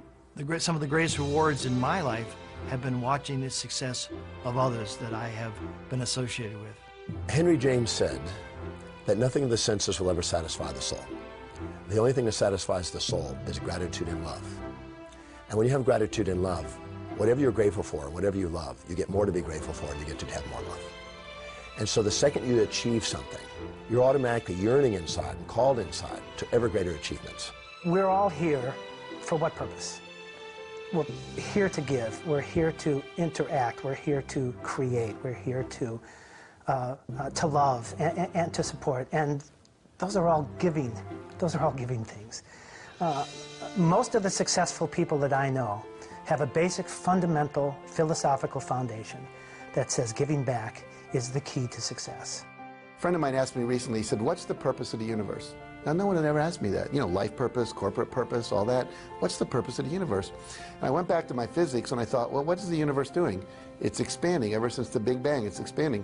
some of the greatest rewards in my life have been watching the success of others that I have been associated with. Henry James said that nothing of the senses will ever satisfy the soul. The only thing that satisfies the soul is gratitude and love. And when you have gratitude and love, whatever you're grateful for, whatever you love, you get more to be grateful for and you get to have more love. And so the second you achieve something, you're automatically yearning inside and called inside to ever greater achievements. We're all here for what purpose? We're here to give, we're here to interact, we're here to create, we're here to love and to support. And those are all giving things. Most of the successful people that I know have a basic fundamental philosophical foundation that says giving back is the key to success. A friend of mine asked me recently, he said, what's the purpose of the universe? Now, no one had ever asked me that. You know, life purpose, corporate purpose, all that. What's the purpose of the universe? And I went back to my physics and I thought, well, what is the universe doing? It's expanding. Ever since the Big Bang, it's expanding.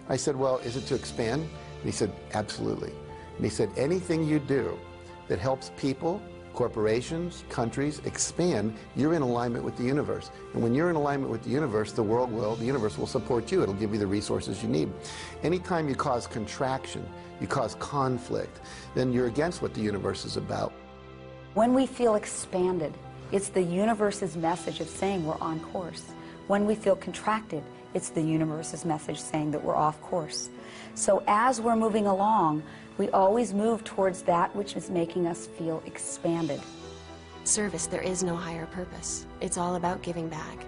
I said, well, is it to expand? And he said, absolutely. And he said, anything you do that helps people, corporations, countries expand, you're in alignment with the universe. And when you're in alignment with the universe, the universe will support you. It'll give you the resources you need. Anytime you cause contraction, you cause conflict, then you're against what the universe is about. When we feel expanded, it's the universe's message of saying we're on course. When we feel contracted, it's the universe's message saying that we're off course. So as we're moving along, we always move towards that which is making us feel expanded. Service, there is no higher purpose. It's all about giving back.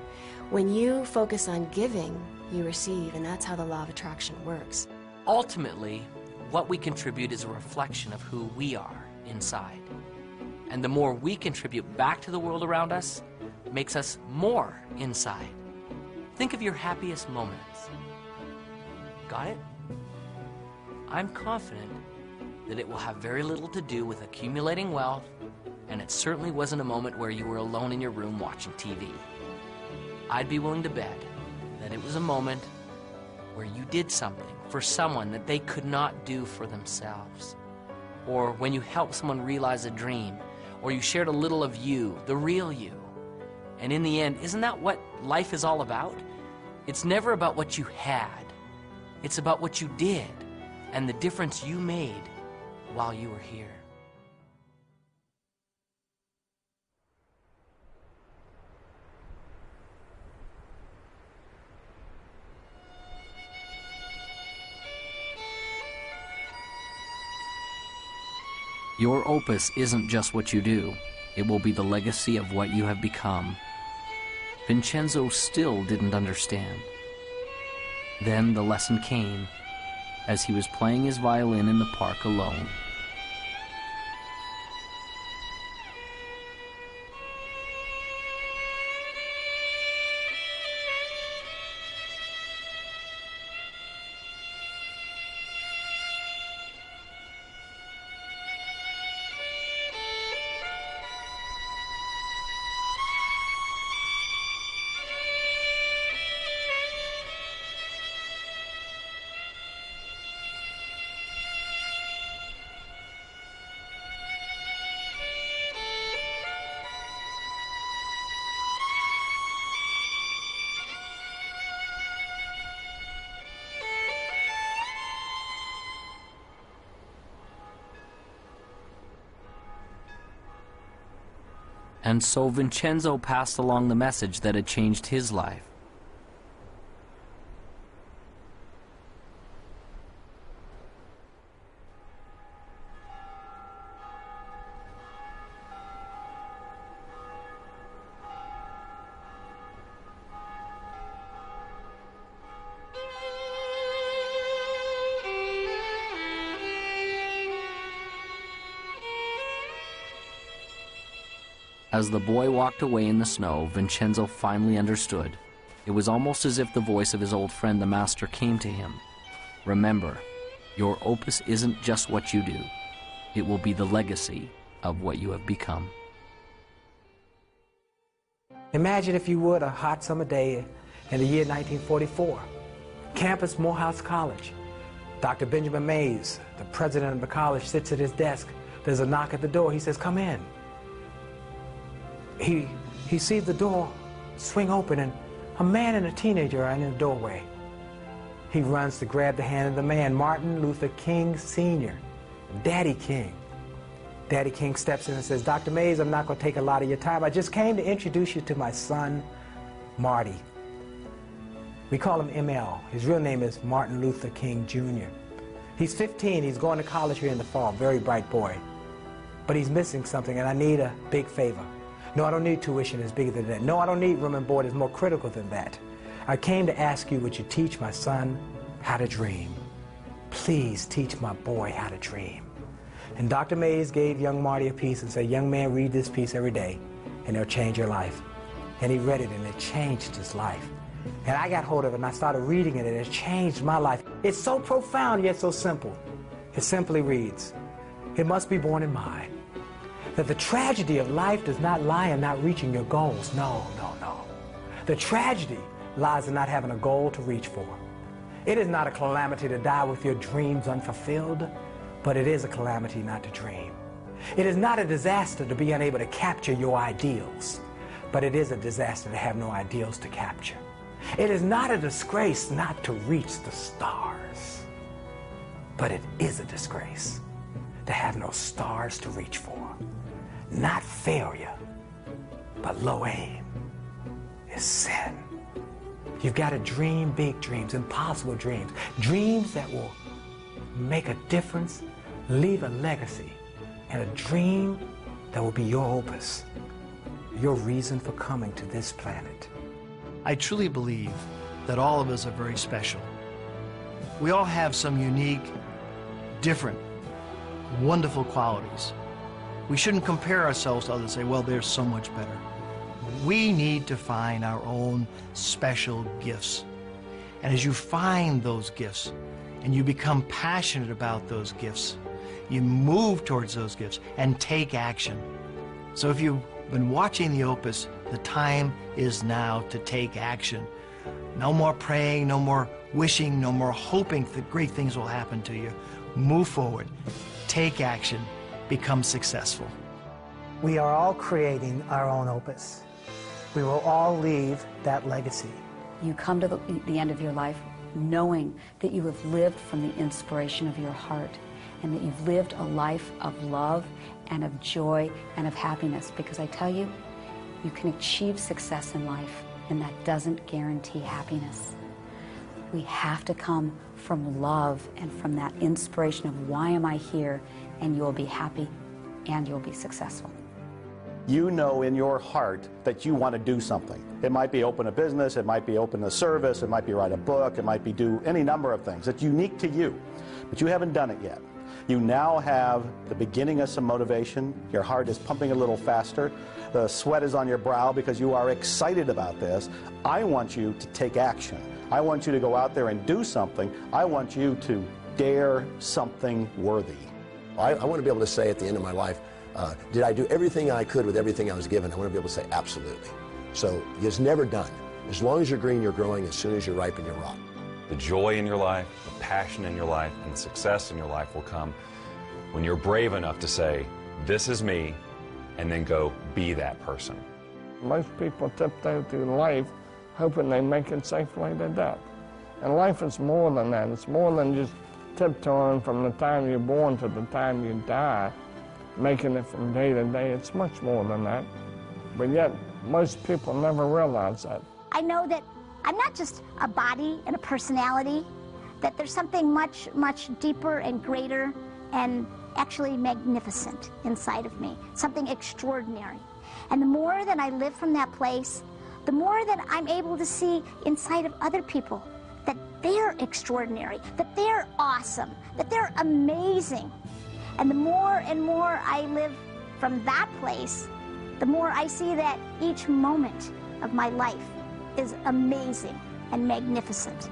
When you focus on giving, you receive, and that's how the law of attraction works. Ultimately, what we contribute is a reflection of who we are inside. And the more we contribute back to the world around us, makes us more inside. Think of your happiest moments. Got it? I'm confident that it will have very little to do with accumulating wealth, and it certainly wasn't a moment where you were alone in your room watching TV. I'd be willing to bet that it was a moment where you did something for someone that they could not do for themselves, or when you helped someone realize a dream, or you shared a little of you, the real you. And in the end, isn't that what life is all about? It's never about what you had. It's about what you did and the difference you made while you were here. Your opus isn't just what you do. It will be the legacy of what you have become. Vincenzo still didn't understand. Then the lesson came as he was playing his violin in the park alone. And so Vincenzo passed along the message that had changed his life. As the boy walked away in the snow, Vincenzo finally understood. It was almost as if the voice of his old friend, the master, came to him. Remember, your opus isn't just what you do. It will be the legacy of what you have become. Imagine, if you would, a hot summer day in the year 1944. Campus, Morehouse College. Dr. Benjamin Mays, the president of the college, sits at his desk. There's a knock at the door. He says, "Come in." He sees the door swing open, and a man and a teenager are in the doorway. He runs to grab the hand of the man, Martin Luther King Sr., Daddy King. Daddy King steps in and says, "Dr. Mays, I'm not going to take a lot of your time. I just came to introduce you to my son, Marty." We call him ML. His real name is Martin Luther King Jr. He's 15. He's going to college here in the fall. Very bright boy. But he's missing something, and I need a big favor. No, I don't need tuition that's bigger than that. No, I don't need room and board that's more critical than that. I came to ask you, would you teach my son how to dream? Please teach my boy how to dream. And Dr. Mays gave young Marty a piece and said, young man, read this piece every day, and it'll change your life. And he read it, and it changed his life. And I got hold of it, and I started reading it, and it changed my life. It's so profound, yet so simple. It simply reads, it must be borne in mind that the tragedy of life does not lie in not reaching your goals. No, no, no. The tragedy lies in not having a goal to reach for. It is not a calamity to die with your dreams unfulfilled, but it is a calamity not to dream. It is not a disaster to be unable to capture your ideals, but it is a disaster to have no ideals to capture. It is not a disgrace not to reach the stars, but it is a disgrace to have no stars to reach for. Not failure, but low aim is sin. You've got to dream big dreams, impossible dreams, dreams that will make a difference, leave a legacy, and a dream that will be your opus, your reason for coming to this planet. I truly believe that all of us are very special. We all have some unique, different, wonderful qualities. We shouldn't compare ourselves to others and say, well, they're so much better. We need to find our own special gifts. And as you find those gifts and you become passionate about those gifts, you move towards those gifts and take action. So if you've been watching the Opus, the time is now to take action. No more praying, no more wishing, no more hoping that great things will happen to you. Move forward, take action, become successful. We are all creating our own Opus. We will all leave that legacy. You come to the end of your life knowing that you have lived from the inspiration of your heart and that you've lived a life of love and of joy and of happiness. Because I tell you, you can achieve success in life, and that doesn't guarantee happiness. We have to come from love and from that inspiration of why am I here, and you'll be happy and you'll be successful. You know in your heart that you want to do something. It might be open a business, it might be open a service, it might be write a book, it might be do any number of things. It's unique to you, but you haven't done it yet. You now have the beginning of some motivation. Your heart is pumping a little faster. The sweat is on your brow because you are excited about this. I want you to take action. I want you to go out there and do something. I want you to dare something worthy. I want to be able to say at the end of my life, did I do everything I could with everything I was given? I want to be able to say absolutely. So it's never done. As long as you're green, you're growing. As soon as you're ripe, and you're rotten. The joy in your life, the passion in your life, and the success in your life will come when you're brave enough to say, this is me, and then go be that person. Most people tiptoe through life hoping they make it safely to death. And life is more than that. It's more than just tiptoeing from the time you're born to the time you die, making it from day to day. It's much more than that. But yet, most people never realize that. I know that I'm not just a body and a personality, that there's something much, much deeper and greater and actually magnificent inside of me, something extraordinary. And the more that I live from that place, the more that I'm able to see inside of other people that they're extraordinary, that they're awesome, that they're amazing. And the more and more I live from that place, the more I see that each moment of my life is amazing and magnificent.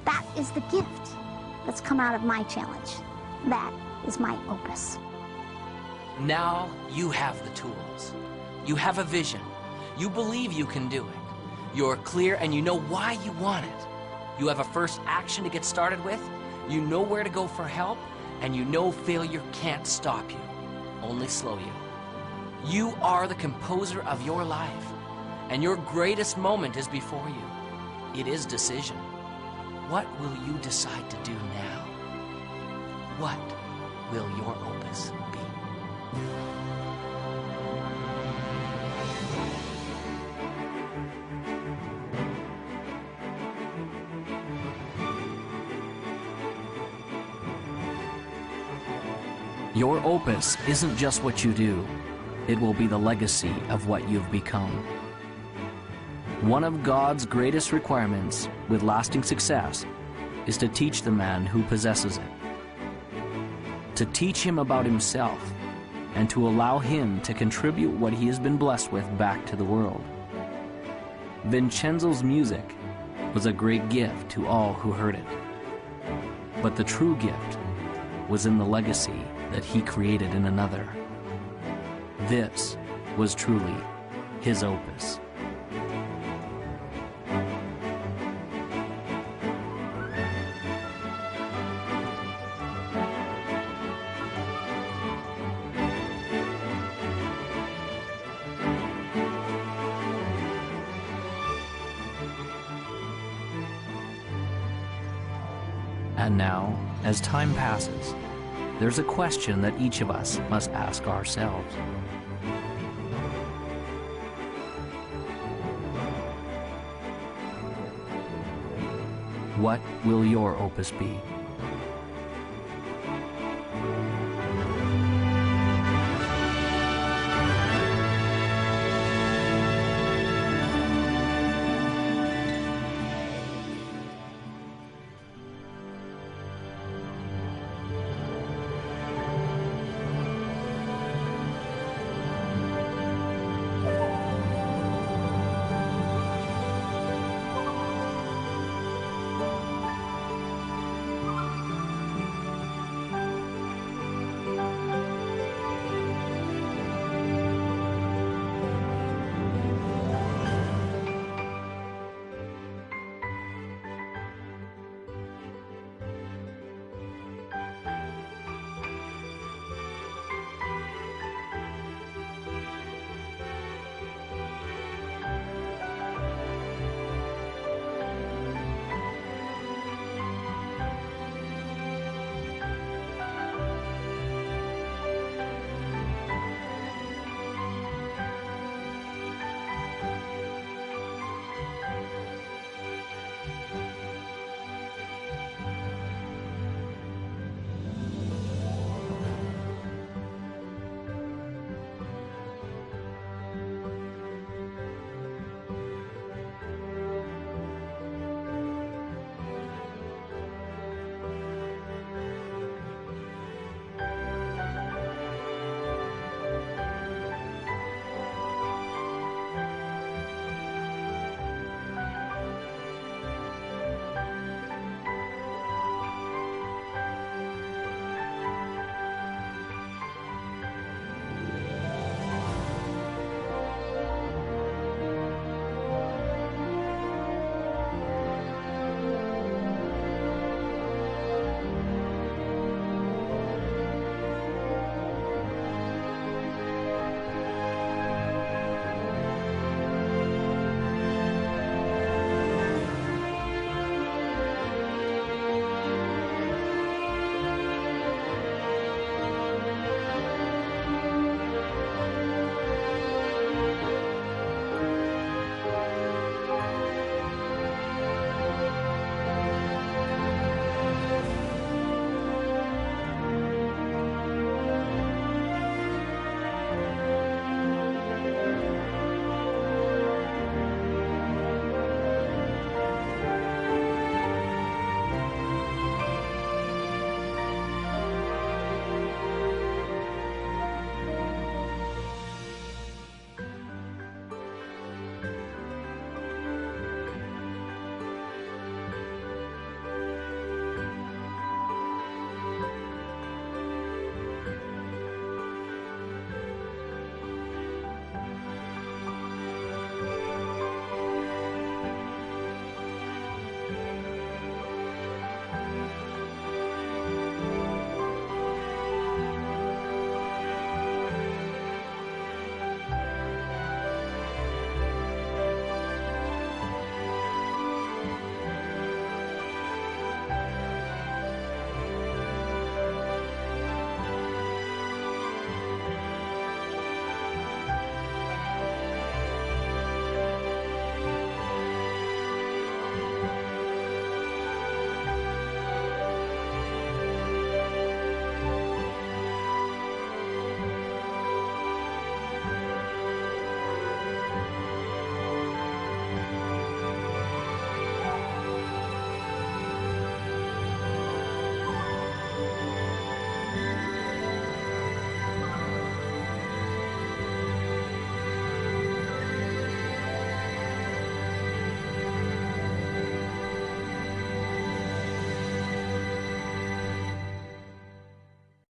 That is the gift that's come out of my challenge. That is my opus. Now you have the tools. You have a vision. You believe you can do it. You're clear and you know why you want it. You have a first action to get started with. You know where to go for help, and you know failure can't stop you, only slow you. You are the composer of your life, and your greatest moment is before you. It is decision. What will you decide to do now? What will your opus be? Your opus isn't just what you do. It will be the legacy of what you've become. One of God's greatest requirements with lasting success is to teach the man who possesses it. to teach him about himself, and to allow him to contribute what he has been blessed with back to the world. Vincenzo's music was a great gift to all who heard it. But the true gift was in the legacy that he created in another. This was truly his opus. And now, as time passes, there's a question that each of us must ask ourselves. What will your opus be?